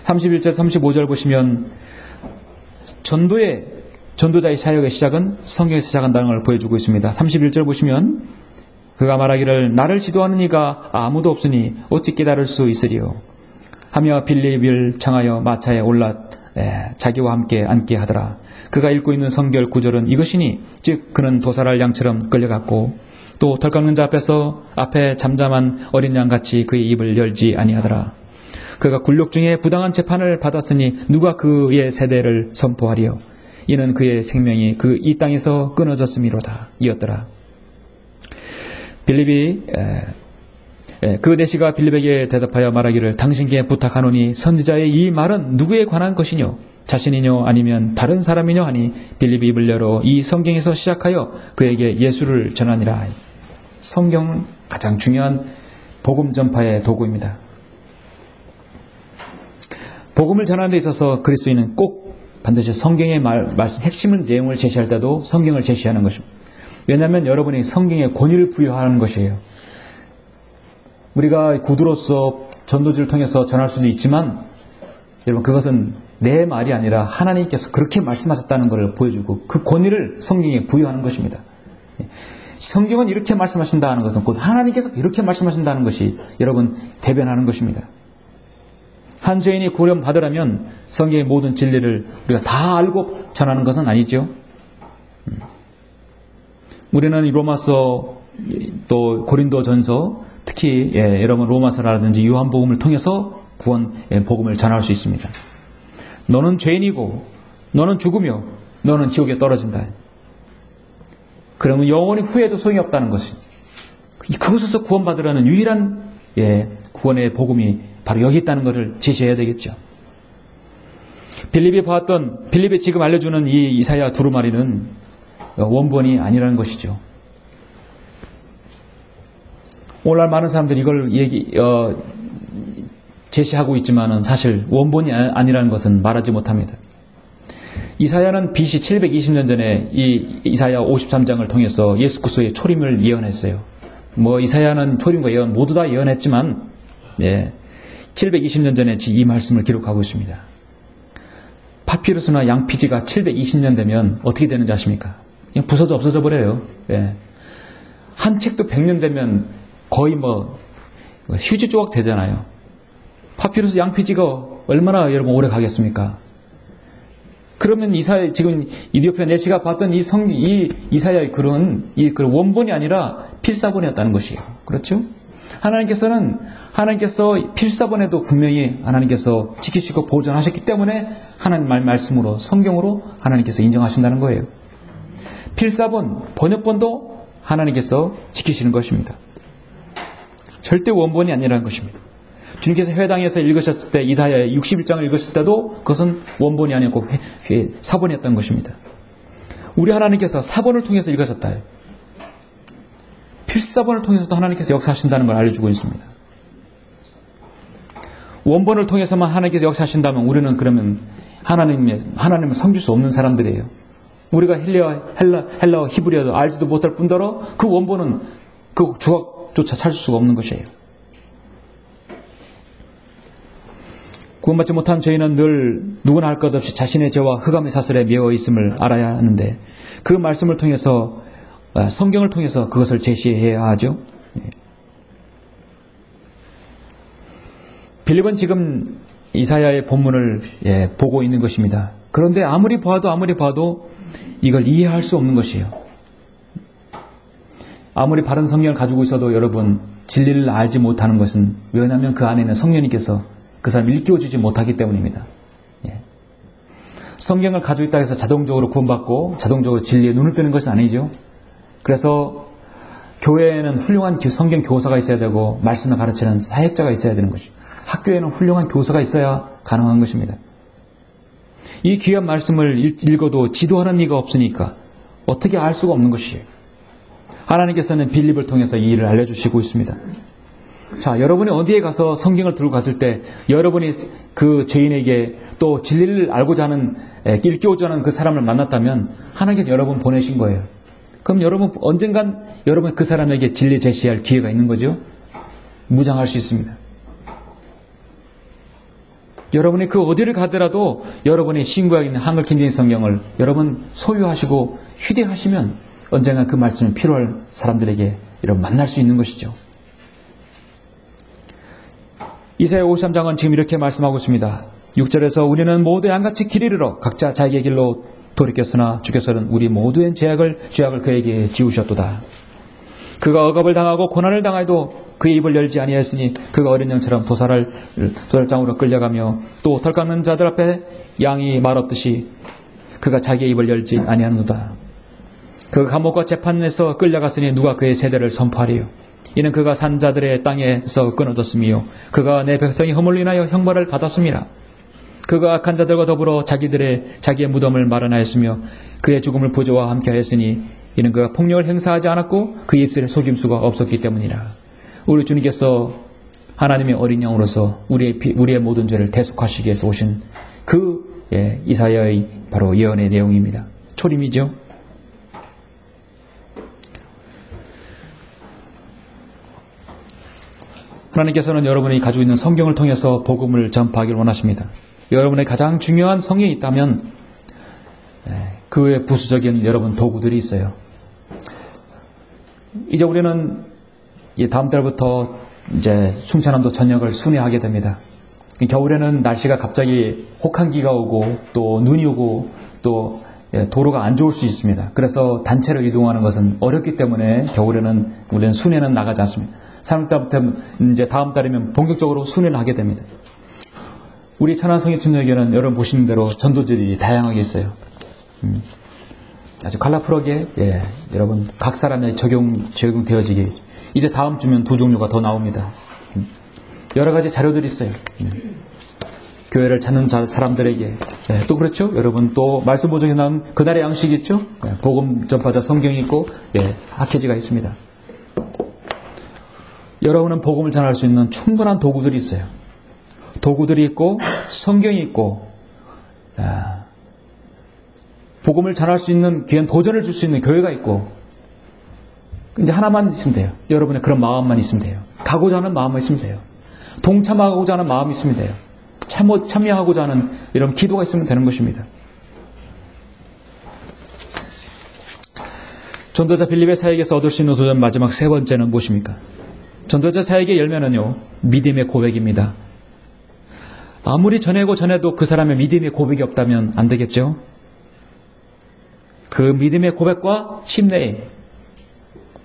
31절 35절 보시면 전도자의 사역의 시작은 성경에서 시작한다는 걸 보여주고 있습니다. 31절 보시면 그가 말하기를 나를 지도하는 이가 아무도 없으니 어찌 깨달을 수 있으리요 하며 빌립을 청하여 마차에 올라 자기와 함께 앉게 하더라. 그가 읽고 있는 성결 구절은 이것이니 즉 그는 도살할 양처럼 끌려갔고 또 덜 깎는 자 앞에 잠잠한 어린 양같이 그의 입을 열지 아니하더라. 그가 굴욕 중에 부당한 재판을 받았으니 누가 그의 세대를 선포하리요. 이는 그의 생명이 이 땅에서 끊어졌음이로다. 이었더라. 빌립이 그 내시가 빌립에게 대답하여 말하기를 당신께 부탁하노니 선지자의 이 말은 누구에 관한 것이뇨? 자신이뇨 아니면 다른 사람이뇨? 하니 빌립이 입을 열어 이 성경에서 시작하여 그에게 예수를 전하니라. 성경은 가장 중요한 복음 전파의 도구입니다. 복음을 전하는 데 있어서 그리스도인은 꼭 반드시 성경의 말씀 핵심을 내용을 제시할 때도 성경을 제시하는 것입니다. 왜냐하면 여러분이 성경에 권위를 부여하는 것이에요. 우리가 구두로서 전도지를 통해서 전할 수도 있지만 여러분 그것은 내 말이 아니라 하나님께서 그렇게 말씀하셨다는 것을 보여주고 그 권위를 성경에 부여하는 것입니다. 성경은 이렇게 말씀하신다는 것은 곧 하나님께서 이렇게 말씀하신다는 것이 여러분 대변하는 것입니다. 한 죄인이 구원 받으려면 성경의 모든 진리를 우리가 다 알고 전하는 것은 아니죠. 우리는 로마서 또 고린도전서 특히 여러분 로마서라든지 요한복음을 통해서 구원 복음을 전할 수 있습니다. 너는 죄인이고 너는 죽으며 너는 지옥에 떨어진다. 그러면 영원히 후회도 소용이 없다는 것이 그곳에서 구원받으라는 유일한 구원의 복음이 바로 여기 있다는 것을 제시해야 되겠죠. 빌립이 지금 알려주는 이 이사야 두루마리는 원본이 아니라는 것이죠. 오늘날 많은 사람들이 이걸 제시하고 있지만은 사실 원본이 아니라는 것은 말하지 못합니다. 이사야는 BC 720년 전에 이 이사야 53장을 통해서 예수 그리스도의 초림을 예언했어요. 이사야는 초림과 예언 모두 다 예언했지만 720년 전에 이 말씀을 기록하고 있습니다. 파피루스나 양피지가 720년 되면 어떻게 되는지 아십니까? 그냥 부서져 없어져 버려요. 한 책도 100년 되면 거의 휴지 조각 되잖아요. 파피루스 양피지가 얼마나 여러분 오래 가겠습니까? 그러면 지금 이디오피아 내시가 봤던 이 이사야의 글은 이 원본이 아니라 필사본이었다는 것이에요. 그렇죠? 하나님께서 필사본에도 분명히 하나님께서 지키시고 보존하셨기 때문에 하나님 말씀으로 성경으로 하나님께서 인정하신다는 거예요. 필사본, 번역본도 하나님께서 지키시는 것입니다. 절대 원본이 아니라는 것입니다. 주님께서 회당에서 읽으셨을 때 이사야의 61장을 읽으셨을 때도 그것은 원본이 아니었고 사본이었던 것입니다. 우리 하나님께서 사본을 통해서 읽으셨다. 필사본을 통해서도 하나님께서 역사하신다는 걸 알려주고 있습니다. 원본을 통해서만 하나님께서 역사하신다면 우리는 그러면 하나님을 섬길 수 없는 사람들이에요. 우리가 헬라어 히브리어도 알지도 못할 뿐더러 그 원본은 그 조각조차 찾을 수가 없는 것이에요. 구원받지 못한 저희는 늘 누구나 할 것 없이 자신의 죄와 흑암의 사슬에 매어 있음을 알아야 하는데 그 말씀을 통해서 성경을 통해서 그것을 제시해야 하죠. 빌립은 지금 이사야의 본문을 보고 있는 것입니다. 그런데 아무리 봐도 이걸 이해할 수 없는 것이에요. 아무리 바른 성경을 가지고 있어도 여러분 진리를 알지 못하는 것은 왜냐하면 그 안에는 성령님께서 그 사람을 일깨워주지 못하기 때문입니다. 성경을 가지고 있다고 해서 자동적으로 구원받고 자동적으로 진리에 눈을 뜨는 것은 아니죠. 그래서 교회에는 훌륭한 성경 교사가 있어야 되고 말씀을 가르치는 사역자가 있어야 되는 것이죠. 학교에는 훌륭한 교사가 있어야 가능한 것입니다. 이 귀한 말씀을 읽어도 지도하는 이가 없으니까 어떻게 알 수가 없는 것이에요. 하나님께서는 빌립을 통해서 이 일을 알려주시고 있습니다. 자, 여러분이 어디에 가서 성경을 들고 갔을 때 여러분이 그 죄인에게 또 진리를 알고자 하는 일깨우자 하는 그 사람을 만났다면 하나님께서 여러분 보내신 거예요. 그럼 여러분 언젠간 여러분 그 사람에게 진리 제시할 기회가 있는 거죠. 무장할 수 있습니다. 여러분이 그 어디를 가더라도 여러분이 신구약에 있는 한글 킹제임 성경을 여러분 소유하시고 휴대하시면 언젠가 그 말씀이 필요할 사람들에게 여러분 만날 수 있는 것이죠. 이사야 53장은 지금 이렇게 말씀하고 있습니다. 6절에서 우리는 모두 양같이 길 잃으러 각자 자기의 길로 돌이켰으나 주께서는 우리 모두의 죄악을 그에게 지우셨도다. 그가 억압을 당하고 고난을 당하여도 그의 입을 열지 아니하였으니 그가 어린 양처럼 도살장으로 끌려가며 또 털 깎는 자들 앞에 양이 말 없듯이 그가 자기의 입을 열지 아니하는도다. 그가 감옥과 재판에서 끌려갔으니 누가 그의 세대를 선포하리요. 이는 그가 산 자들의 땅에서 끊어졌으며 그가 내 백성이 허물로 인하여 형벌을 받았습니다. 그가 악한 자들과 더불어 자기의 무덤을 마련하였으며 그의 죽음을 보조와 함께하였으니 이는 그가 폭력을 행사하지 않았고 그 입술에 속임수가 없었기 때문이라. 우리 주님께서 하나님의 어린 양으로서 우리의 모든 죄를 대속하시기 위해서 오신 그 이사야의 바로 예언의 내용입니다. 초림이죠. 하나님께서는 여러분이 가지고 있는 성경을 통해서 복음을 전파하기를 원하십니다. 여러분의 가장 중요한 성경이 있다면 그 외에 부수적인 여러분 도구들이 있어요. 이제 우리는 다음 달부터 이제 충청남도 전역을 순회하게 됩니다. 겨울에는 날씨가 갑자기 혹한기가 오고 또 눈이 오고 또 도로가 안 좋을 수 있습니다. 그래서 단체로 이동하는 것은 어렵기 때문에 겨울에는 우리는 순회는 나가지 않습니다. 3월달부터 이제 다음 달이면 본격적으로 순회를 하게 됩니다. 우리 천안성의천역에는 여러분 보시는 대로 전도제들이 다양하게 있어요. 아주 컬러풀하게 여러분 각 사람의 적용되어지게 이제 다음 주면 2종류가 더 나옵니다. 여러 가지 자료들이 있어요. 교회를 찾는 사람들에게 또 그렇죠. 여러분 또 말씀 보정에 나온 그날의 양식이 있죠. 복음 전파자 성경이 있고 학회지가 있습니다. 여러분은 복음을 전할 수 있는 충분한 도구들이 있어요. 도구들이 있고 성경이 있고 복음을 전할 수 있는 귀한 도전을 줄 수 있는 교회가 있고 이제 하나만 있으면 돼요. 여러분의 그런 마음만 있으면 돼요. 가고자 하는 마음만 있으면 돼요. 동참하고자 하는 마음이 있으면 돼요. 참여하고자 하는 이런 기도가 있으면 되는 것입니다. 전도자 빌립의 사역에서 얻을 수 있는 도전 마지막 세 번째는 무엇입니까? 전도자 사역의 열매는요, 믿음의 고백입니다. 아무리 전해도 그 사람의 믿음의 고백이 없다면 안 되겠죠? 그 믿음의 고백과 침례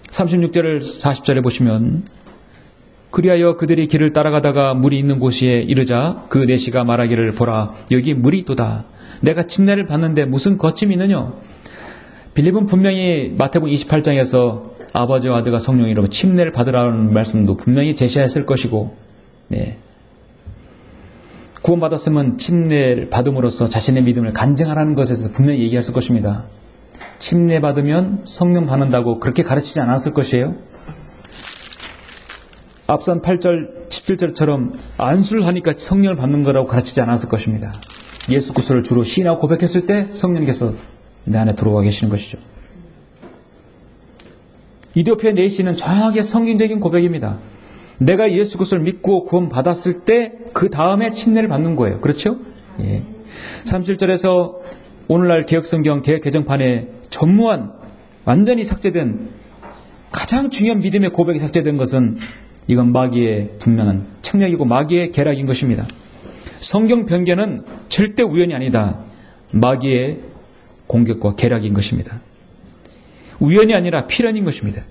36절 40절에 보시면 그리하여 그들이 길을 따라가다가 물이 있는 곳에 이르자 그 내시가 말하기를 보라 여기 물이 있도다. 내가 침례를 받는데 무슨 거침이 있느냐? 빌립은 분명히 마태복음 28장에서 아버지와 아들과 성령의 이름으로 침례를 받으라는 말씀도 분명히 제시했을 것이고 구원받았으면 침례를 받음으로써 자신의 믿음을 간증하라는 것에서 분명히 얘기했을 것입니다. 침례 받으면 성령 받는다고 그렇게 가르치지 않았을 것이에요. 앞선 8절, 17절처럼 안수를 하니까 성령을 받는 거라고 가르치지 않았을 것입니다. 예수 그리스도를 주로 시인하고 고백했을 때 성령께서 내 안에 들어와 계시는 것이죠. 이디오피아 내시는 정확하게 성경적인 고백입니다. 내가 예수 그리스도를 믿고 구원받았을 때 그 다음에 침례를 받는 거예요. 그렇죠? 37절에서 오늘날 개혁성경 개혁개정판에 전무한 완전히 삭제된, 가장 중요한 믿음의 고백이 삭제된 것은 이건 마귀의 분명한 책략이고 마귀의 계략인 것입니다. 성경 변개는 절대 우연이 아니다. 마귀의 공격과 계략인 것입니다. 우연이 아니라 필연인 것입니다.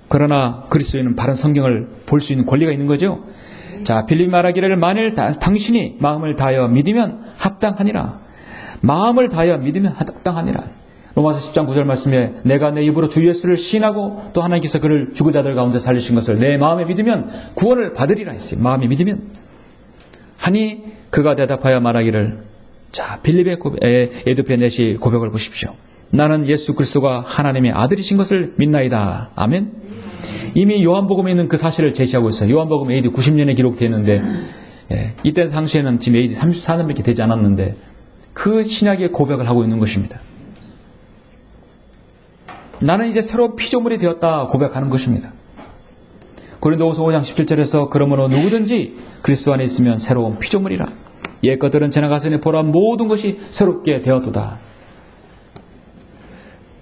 그러나 그리스도인은 바른 성경을 볼 수 있는 권리가 있는 거죠. 자, 빌립 말하기를 만일 당신이 마음을 다하여 믿으면 합당하니라. 마음을 다하여 믿으면 합당하니라. 로마서 10장 9절 말씀에 내가 내 입으로 주 예수를 시인하고 또 하나님께서 그를 죽은 자들 가운데 살리신 것을 내 마음에 믿으면 구원을 받으리라 했어요. 마음에 믿으면. 하니 그가 대답하여 말하기를, 자, 빌립의 에드페 넷이 고백을 보십시오. 나는 예수 그리스도가 하나님의 아들이신 것을 믿나이다. 아멘. 이미 요한복음에 있는 그 사실을 제시하고 있어요. 요한복음 AD 90년에 기록되어 있는데 이때 당시에는 지금 AD 34년밖에 되지 않았는데 그 신약의 고백을 하고 있는 것입니다. 나는 이제 새로운 피조물이 되었다 고백하는 것입니다. 고린도후서 5장 17절에서 그러므로 누구든지 그리스도 안에 있으면 새로운 피조물이라. 옛 것들은 지나갔으니 보라 모든 것이 새롭게 되었도다.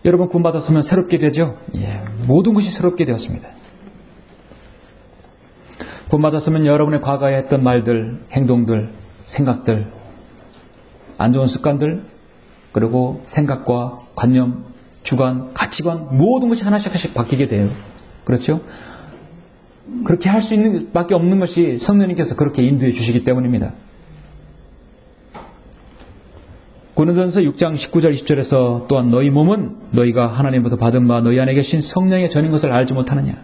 여러분 구원받았으면 새롭게 되죠? 모든 것이 새롭게 되었습니다. 구원받았으면 여러분의 과거에 했던 말들, 행동들, 생각들, 안 좋은 습관들, 그리고 생각과 관념, 주관, 가치관 모든 것이 하나씩 바뀌게 돼요. 그렇죠? 그렇게 할 수 있는 밖에 없는 것이 성령님께서 그렇게 인도해 주시기 때문입니다. 고린도전서 6장 19절 20절에서 또한 너희 몸은 너희가 하나님부터 받은 바 너희 안에 계신 성령의 전인 것을 알지 못하느냐.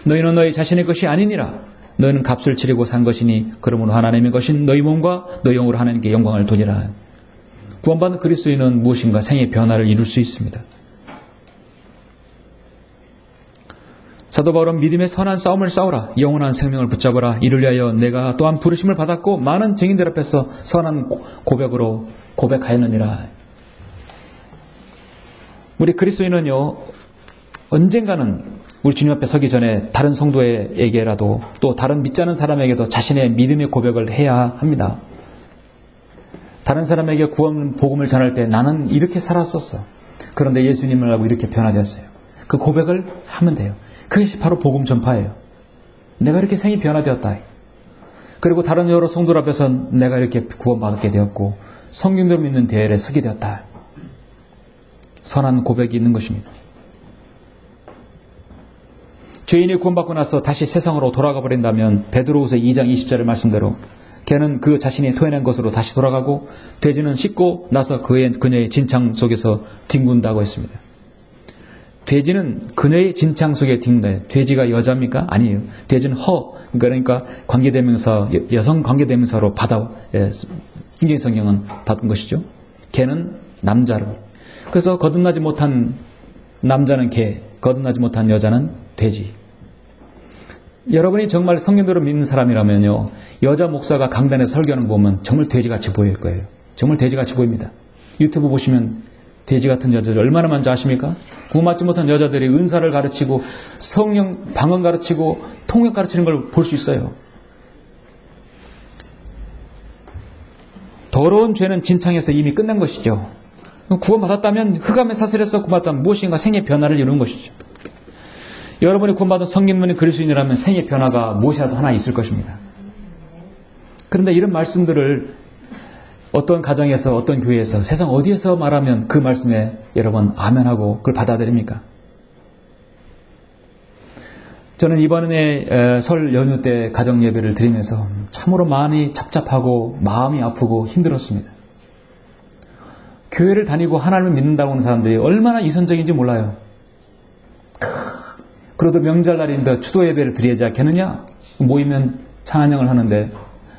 너희는 너희 자신의 것이 아니니라. 너희는 값을 치르고 산 것이니 그러므로 하나님의 것인 너희 몸과 너희 영으로 하나님께 영광을 돌리라. 구원받은 그리스도인은 무엇인가 생의 변화를 이룰 수 있습니다. 사도 바울은 믿음의 선한 싸움을 싸우라. 영원한 생명을 붙잡으라. 이를 위하여 내가 또한 부르심을 받았고 많은 증인들 앞에서 선한 고백으로 고백하였느니라. 우리 그리스도인은요, 언젠가는 우리 주님 앞에 서기 전에 다른 성도에게라도 또 다른 믿지 않은 사람에게도 자신의 믿음의 고백을 해야 합니다. 다른 사람에게 구원 복음을 전할 때 나는 이렇게 살았었어. 그런데 예수님을 알고 이렇게 변화되었어요. 그 고백을 하면 돼요. 그것이 바로 복음 전파예요. 내가 이렇게 생이 변화되었다. 그리고 다른 여러 성도들 앞에서 내가 이렇게 구원받게 되었고 성경대로 믿는 대열에 서게 되었다. 선한 고백이 있는 것입니다. 죄인이 구원받고 나서 다시 세상으로 돌아가 버린다면 베드로후서 2장 20절의 말씀대로 걔는 그 자신이 토해낸 것으로 다시 돌아가고 돼지는 씻고 나서 그녀의 진창 속에서 뒹군다고 했습니다. 돼지는 그녀의 진창 속에 뒹군다. 돼지가 여자입니까? 아니에요. 돼지는 그러니까 관계대명사, 여성 관계대명사로 신경 성경은 받은 것이죠. 개는 남자로. 그래서 거듭나지 못한 남자는 개, 거듭나지 못한 여자는 돼지. 여러분이 정말 성경대로 믿는 사람이라면요, 여자 목사가 강단에서 설교하는 거 보면 정말 돼지같이 보일 거예요. 정말 돼지같이 보입니다. 유튜브 보시면 돼지 같은 여자들 얼마나 많은지 아십니까? 구원받지 못한 여자들이 은사를 가르치고 성령 방언 가르치고 통역 가르치는 걸 볼 수 있어요. 더러운 죄는 진창에서 이미 끝난 것이죠. 구원받았다면 흑암의 사슬에서 구원받았다면 무엇인가 생의 변화를 이루는 것이죠. 여러분이 구원받은 성경문이 그리스도인이라면 생의 변화가 무엇이라도 하나 있을 것입니다. 그런데 이런 말씀들을 어떤 가정에서 어떤 교회에서 세상 어디에서 말하면 그 말씀에 여러분 아멘하고 그걸 받아들입니까? 저는 이번에 설 연휴 때 가정 예배를 드리면서 참으로 많이 답답하고 마음이 아프고 힘들었습니다. 교회를 다니고 하나님을 믿는다고 하는 사람들이 얼마나 이선적인지 몰라요. 그래도 명절날인데 추도 예배를 드려야지 않겠느냐? 모이면 찬양을 하는데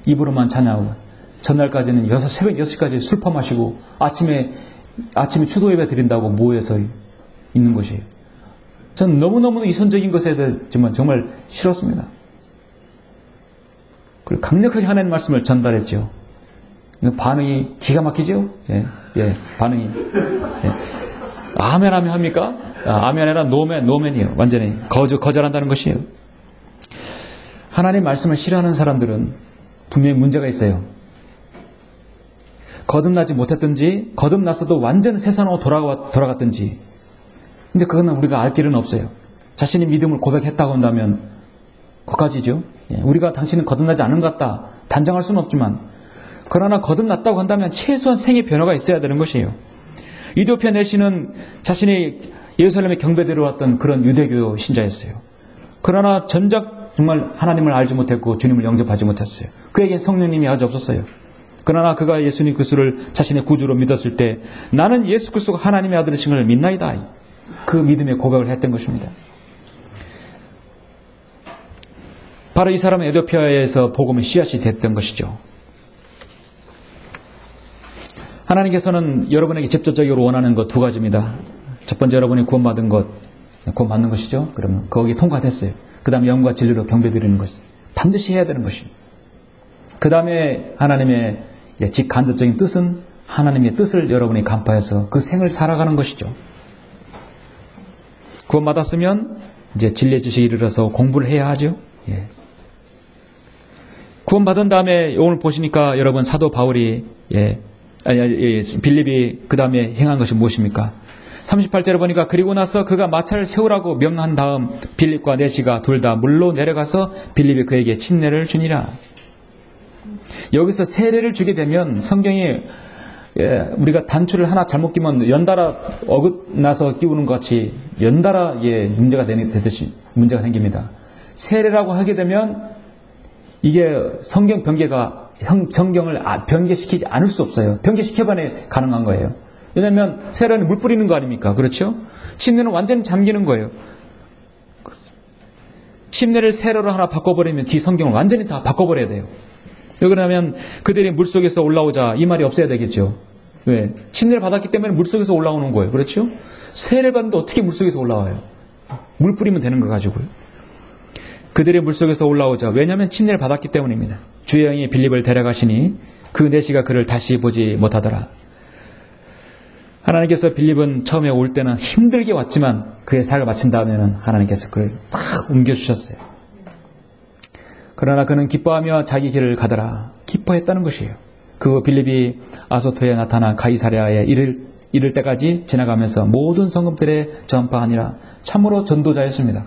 입으로만 찬양하고 전날까지는 새벽 6시까지 술 퍼마시고 아침에 추도 예배 드린다고 모여서 있는 것이에요. 전 너무너무 이선적인 것에 대해서 정말 싫었습니다. 그리고 강력하게 하나님 말씀을 전달했죠. 반응이 기가 막히죠? 반응이. 아멘 합니까? 아멘 아니라 노맨이에요. 완전히 거절한다는 것이에요. 하나님 말씀을 싫어하는 사람들은 분명히 문제가 있어요. 거듭나지 못했든지 거듭났어도 완전 세상으로 돌아갔든지 근데 그거는 우리가 알 길은 없어요. 자신의 믿음을 고백했다고 한다면 그까지죠. 우리가 당신은 거듭나지 않은 것 같다 단정할 수는 없지만, 그러나 거듭났다고 한다면 최소한 생의 변화가 있어야 되는 것이에요. 이디오피아 내시는 자신이 예루살렘에 경배되러 왔던 그런 유대교 신자였어요. 그러나 전작 정말 하나님을 알지 못했고 주님을 영접하지 못했어요. 그에겐 성령님이 아직 없었어요. 그러나 그가 예수님 그리스도를 자신의 구주로 믿었을 때 나는 예수 그리스도가 하나님의 아들이신 걸 믿나이다. 그 믿음의 고백을 했던 것입니다. 바로 이 사람은 에티오피아에서 복음의 씨앗이 됐던 것이죠. 하나님께서는 여러분에게 직접적으로 원하는 것 두 가지입니다. 첫 번째, 여러분이 구원받은 것, 구원받는 것이죠. 그러면 거기 통과됐어요. 그 다음에 영과 진리로 경배드리는 것, 반드시 해야 되는 것입니다. 그 다음에 하나님의 직간접적인 뜻은 하나님의 뜻을 여러분이 간파해서 그 생을 살아가는 것이죠. 구원받았으면 이제 진리의 지식에 이르러서 공부를 해야 하죠. 구원받은 다음에 오늘 보시니까 여러분 사도 바울이 빌립이 그 다음에 행한 것이 무엇입니까? 38절에 보니까 그리고 나서 그가 마차를 세우라고 명한 다음 빌립과 내시가 둘 다 물로 내려가서 빌립이 그에게 침례를 주니라. 여기서 세례를 주게 되면 성경이 우리가 단추를 하나 잘못 끼면 연달아 어긋나서 끼우는 것 같이 연달아 문제가 되듯이 문제가 생깁니다. 세례라고 하게 되면 이게 성경 변개가 성경을 변개시키지 않을 수 없어요. 변개시켜봐야 가능한 거예요. 왜냐하면 세례는 물 뿌리는 거 아닙니까? 그렇죠? 침례는 완전히 잠기는 거예요. 침례를 세례로 하나 바꿔버리면 뒤 성경을 완전히 다 바꿔버려야 돼요. 왜 그러냐면 그들이 물속에서 올라오자 이 말이 없어야 되겠죠. 왜? 침례를 받았기 때문에 물속에서 올라오는 거예요. 그렇죠? 세례를 받는데 어떻게 물속에서 올라와요? 물 뿌리면 되는 거 가지고요. 그들이 물속에서 올라오자. 왜냐하면 침례를 받았기 때문입니다. 주의 영이 빌립을 데려가시니 그 내시가 그를 다시 보지 못하더라. 하나님께서 빌립은 처음에 올 때는 힘들게 왔지만 그의 사역을 마친 다음에는 하나님께서 그를 딱 옮겨주셨어요. 그러나 그는 기뻐하며 자기 길을 가더라. 기뻐했다는 것이에요. 그 빌립이 아소토에 나타난 가이사랴에 이를 때까지 지나가면서 모든 성읍들에 전파하니라. 참으로 전도자였습니다.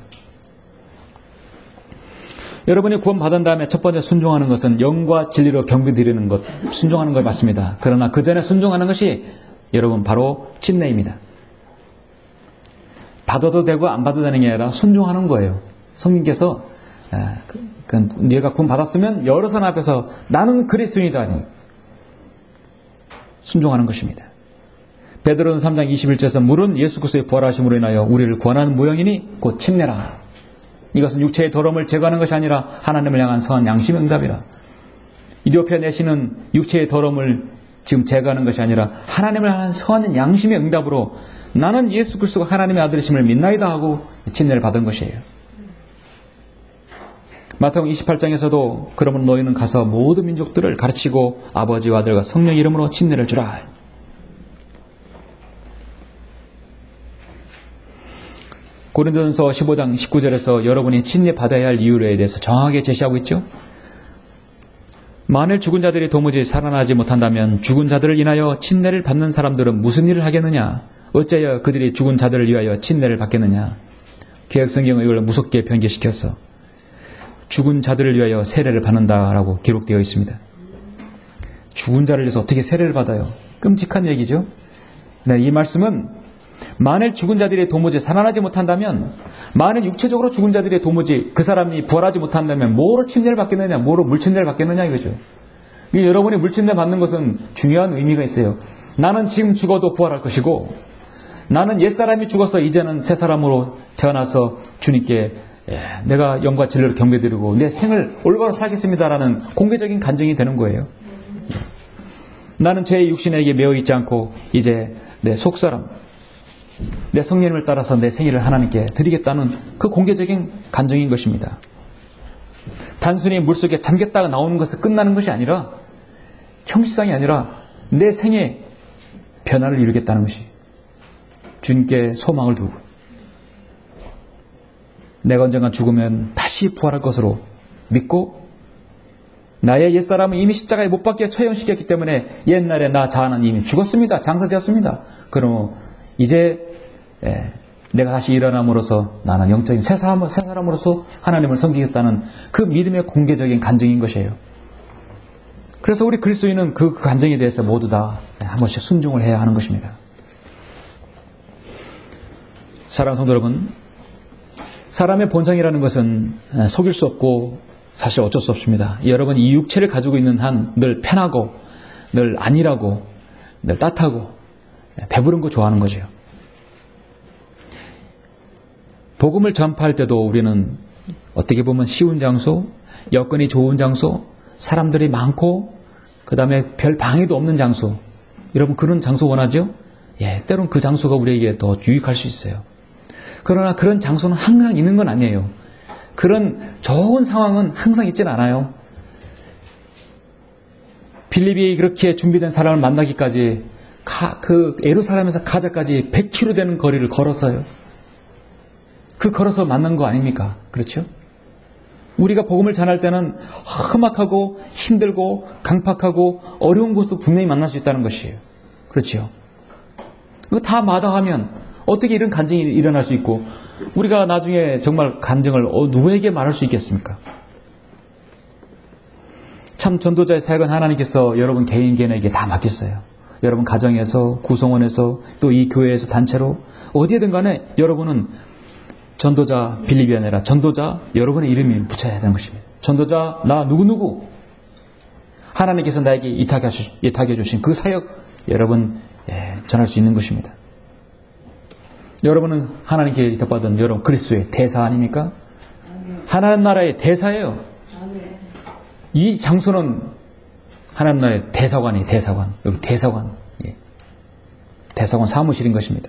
여러분이 구원받은 다음에 첫 번째 순종하는 것은 영과 진리로 경배드리는 것, 순종하는 것 맞습니다. 그러나 그 전에 순종하는 것이 여러분 바로 침례입니다. 받아도 되고 안 받아도 되는 게 아니라 순종하는 거예요. 성령께서 네가 구원받았으면 여러 사람 앞에서 나는 그리스도인이다 하니 순종하는 것입니다. 베드로는 3장 21절에서 물은 예수 그리스도의 부활하심으로 인하여 우리를 구원하는 모형이니 곧 침례라. 이것은 육체의 더러움을 제거하는 것이 아니라 하나님을 향한 선한 양심의 응답이라. 이디오피아 내시는 육체의 더러움을 지금 제거하는 것이 아니라 하나님을 향한 선한 양심의 응답으로 나는 예수 그리스도가 하나님의 아들이심을 믿나이다 하고 침례를 받은 것이에요. 마태복음 28장에서도 그러면 너희는 가서 모든 민족들을 가르치고 아버지와 아들과 성령 이름으로 침례를 주라. 고린도전서 15장 19절에서 여러분이 침례 받아야 할 이유에 대해서 정확하게 제시하고 있죠. 만일 죽은 자들이 도무지 살아나지 못한다면 죽은 자들을 인하여 침례를 받는 사람들은 무슨 일을 하겠느냐? 어째여 그들이 죽은 자들을 위하여 침례를 받겠느냐? 구약성경은 이걸 무섭게 변개시켜서 죽은 자들을 위하여 세례를 받는다라고 기록되어 있습니다. 죽은 자를 위해서 어떻게 세례를 받아요? 끔찍한 얘기죠. 네, 이 말씀은 만일 죽은 자들이 도무지 살아나지 못한다면, 만일 육체적으로 죽은 자들이 도무지 그 사람이 부활하지 못한다면 뭐로 침례를 받겠느냐, 뭐로 물침례를 받겠느냐 이거죠. 여러분이 물침례 받는 것은 중요한 의미가 있어요. 나는 지금 죽어도 부활할 것이고, 나는 옛사람이 죽어서 이제는 새 사람으로 태어나서 주님께 내가 영과 진리로 경배드리고 내 생을 올바로 살겠습니다라는 공개적인 간증이 되는 거예요. 나는 죄의 육신에게 매여 있지 않고 이제 내 속사람, 내 성령님을 따라서 내 생일을 하나님께 드리겠다는 그 공개적인 간증인 것입니다. 단순히 물속에 잠겼다가 나오는 것을 끝나는 것이 아니라, 형식상이 아니라 내 생에 변화를 이루겠다는 것이 주님께 소망을 두고 내가 언젠가 죽으면 다시 부활할 것으로 믿고, 나의 옛사람은 이미 십자가에 못 박혀 처형시켰기 때문에 옛날에 나 자아는 이미 죽었습니다. 장사되었습니다. 그럼 이제 내가 다시 일어남으로써 나는 영적인 새 사람으로서 하나님을 섬기겠다는 그 믿음의 공개적인 간증인 것이에요. 그래서 우리 그리스도인은 그 간증에 대해서 모두 다 한 번씩 순종을 해야 하는 것입니다. 사랑하는 성도 여러분, 사람의 본성이라는 것은 속일 수 없고 사실 어쩔 수 없습니다. 여러분, 이 육체를 가지고 있는 한 늘 편하고 늘 안일하고 늘 따뜻하고 배부른 거 좋아하는 거죠. 복음을 전파할 때도 우리는 어떻게 보면 쉬운 장소, 여건이 좋은 장소, 사람들이 많고 그 다음에 별 방해도 없는 장소, 여러분 그런 장소 원하죠? 예, 때론 그 장소가 우리에게 더 유익할 수 있어요. 그러나 그런 장소는 항상 있는 건 아니에요. 그런 좋은 상황은 항상 있지는 않아요. 빌립이 그렇게 준비된 사람을 만나기까지 그 예루살렘에서 가자까지 100km 되는 거리를 걸었어요. 그 걸어서 만난 거 아닙니까? 그렇죠? 우리가 복음을 전할 때는 험악하고 힘들고 강팍하고 어려운 곳도 분명히 만날 수 있다는 것이에요. 그렇죠? 그거 다 마다하면 어떻게 이런 간증이 일어날 수 있고 우리가 나중에 정말 간증을 누구에게 말할 수 있겠습니까? 참 전도자의 사역은 하나님께서 여러분 개인에게 다 맡겼어요. 여러분 가정에서, 구성원에서, 또 이 교회에서 단체로 어디에든 간에 여러분은 전도자 빌립이 아니라 전도자 여러분의 이름이 붙여야 되는 것입니다. 전도자 나 누구누구 하나님께서 나에게 이탁해 주신 그 사역 여러분 전할 수 있는 것입니다. 여러분은 하나님께 이탁받은 여러분 그리스도의 대사 아닙니까? 하나님 나라의 대사예요. 이 장소는 하나님 나라의 대사관이에요. 대사관. 여기 대사관. 대사관 사무실인 것입니다.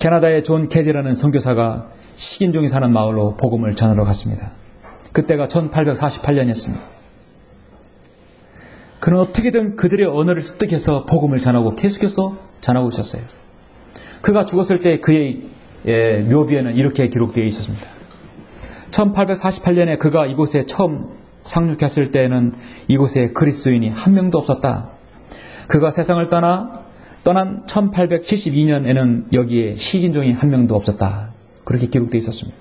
캐나다의 존 캐디라는 선교사가 식인종이 사는 마을로 복음을 전하러 갔습니다. 그때가 1848년이었습니다. 그는 어떻게든 그들의 언어를 습득해서 복음을 전하고 계속해서 전하고 있었어요. 그가 죽었을 때 그의 묘비에는 이렇게 기록되어 있었습니다. 1848년에 그가 이곳에 처음 상륙했을 때에는 이곳에 그리스도인이 한 명도 없었다. 그가 세상을 떠난 1872년에는 여기에 식인종이 한 명도 없었다. 그렇게 기록되어 있었습니다.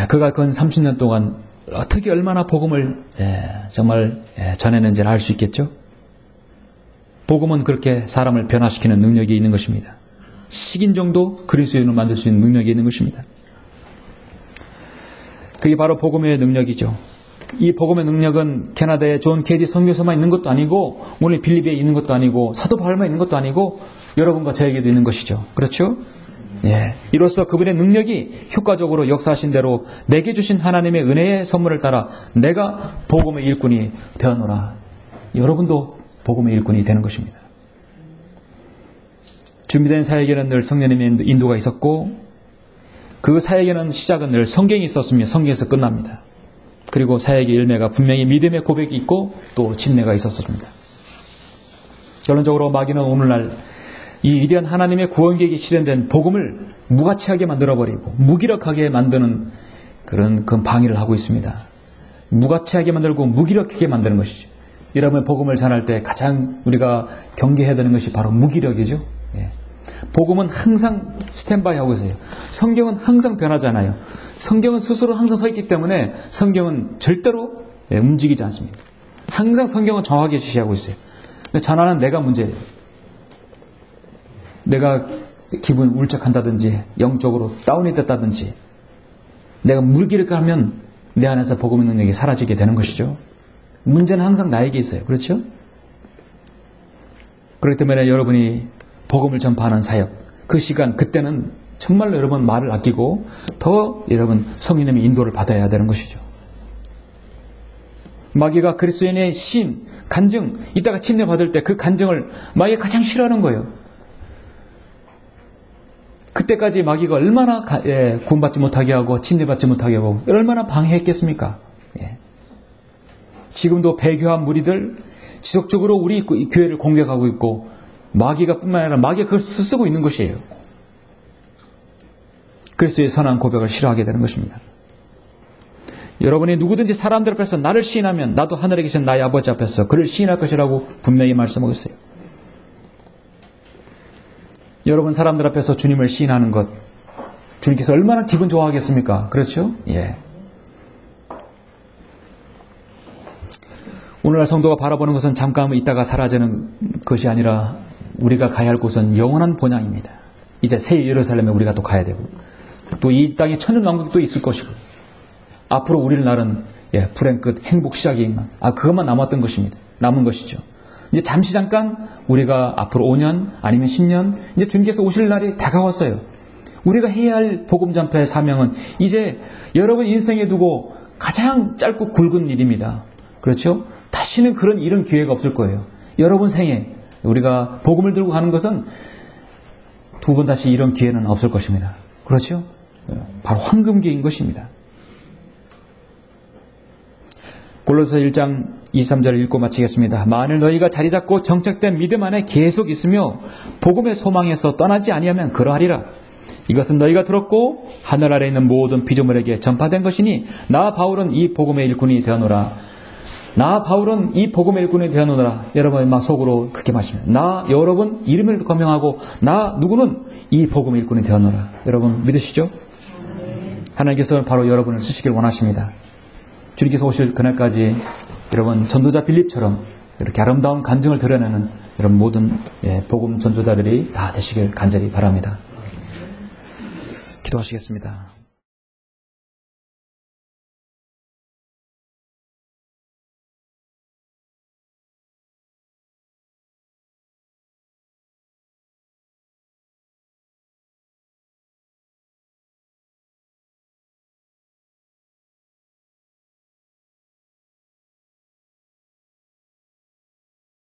그가 근 30년 동안 어떻게 얼마나 복음을 정말 전했는지를 알 수 있겠죠? 복음은 그렇게 사람을 변화시키는 능력이 있는 것입니다. 식인종도 그리스도인을 만들 수 있는 능력이 있는 것입니다. 그게 바로 복음의 능력이죠. 이 복음의 능력은 캐나다의 존 캐디 선교사만 있는 것도 아니고 오늘 빌립에 있는 것도 아니고 사도 바울만 있는 것도 아니고 여러분과 저에게도 있는 것이죠. 그렇죠? 예. 이로써 그분의 능력이 효과적으로 역사하신 대로 내게 주신 하나님의 은혜의 선물을 따라 내가 복음의 일꾼이 되었노라. 여러분도 복음의 일꾼이 되는 것입니다. 준비된 사역에는 늘 성령님의 인도가 있었고 그 사역에는 시작은 늘 성경이 있었으며 성경에서 끝납니다. 그리고 사역의 열매가 분명히 믿음의 고백이 있고 또 진례가 있었습니다. 결론적으로 마귀는 오늘날 이 위대한 하나님의 구원 계획이 실현된 복음을 무가치하게 만들어버리고 무기력하게 만드는 그런 방해를 하고 있습니다. 무가치하게 만들고 무기력하게 만드는 것이죠. 여러분 복음을 전할 때 가장 우리가 경계해야 되는 것이 바로 무기력이죠. 예. 복음은 항상 스탠바이 하고 있어요. 성경은 항상 변하잖아요. 성경은 스스로 항상 서 있기 때문에 성경은 절대로 움직이지 않습니다. 항상 성경은 정확하게 지시하고 있어요. 근데 전하는 내가 문제예요. 내가 기분이 울적한다든지 영적으로 다운이 됐다든지 내가 무기력하면 내 안에서 복음의 능력이 사라지게 되는 것이죠. 문제는 항상 나에게 있어요. 그렇죠? 그렇기 때문에 여러분이 복음을 전파하는 사역, 그 시간, 그때는 정말로 여러분 말을 아끼고 더 여러분 성령님의 인도를 받아야 되는 것이죠. 마귀가 그리스도인의 신, 간증, 이따가 침례 받을 때 그 간증을 마귀가 가장 싫어하는 거예요. 그때까지 마귀가 얼마나 구원받지 못하게 하고 침례받지 못하게 하고 얼마나 방해했겠습니까? 예. 지금도 배교한 무리들 지속적으로 우리 교회를 공격하고 있고 마귀가 뿐만 아니라 마귀가 그걸 쓰고 있는 것이에요. 그리스도의 선한 고백을 싫어하게 되는 것입니다. 여러분이 누구든지 사람들 앞에서 나를 시인하면 나도 하늘에 계신 나의 아버지 앞에서 그를 시인할 것이라고 분명히 말씀하고 있어요. 여러분 사람들 앞에서 주님을 시인하는 것, 주님께서 얼마나 기분 좋아하겠습니까? 그렇죠? 예. 오늘날 성도가 바라보는 것은 잠깐 있다가 사라지는 것이 아니라 우리가 가야 할 곳은 영원한 본향입니다. 이제 새 예루살렘에 우리가 또 가야 되고 또 이 땅에 천년왕국도 있을 것이고 앞으로 우리를 날은 불행 끝 행복 시작이만 그것만 남았던 것입니다. 남은 것이죠. 이제 잠시 잠깐 우리가 앞으로 5년 아니면 10년 이제 주님께서 오실 날이 다가왔어요. 우리가 해야 할 복음 전파의 사명은 이제 여러분 인생에 두고 가장 짧고 굵은 일입니다. 그렇죠? 다시는 이런 기회가 없을 거예요. 여러분 생에 우리가 복음을 들고 가는 것은 두 번 다시 이런 기회는 없을 것입니다. 그렇죠? 바로 황금기회인 것입니다. 골로새 1장 23절을 읽고 마치겠습니다. 만일 너희가 자리 잡고 정착된 믿음 안에 계속 있으며 복음의 소망에서 떠나지 아니하면 그러하리라. 이것은 너희가 들었고 하늘 아래 있는 모든 피조물에게 전파된 것이니 나 바울은 이 복음의 일꾼이 되어노라. 나 바울은 이 복음의 일꾼이 되어노라. 여러분 막 속으로 그렇게 마시면 나 여러분 이름을 거명하고 나 누구는 이 복음의 일꾼이 되어노라. 여러분 믿으시죠? 하나님께서 바로 여러분을 쓰시길 원하십니다. 주님께서 오실 그날까지 여러분 전도자 빌립처럼 이렇게 아름다운 간증을 드러내는 이런 모든 복음 전도자들이 다 되시길 간절히 바랍니다. 기도하시겠습니다.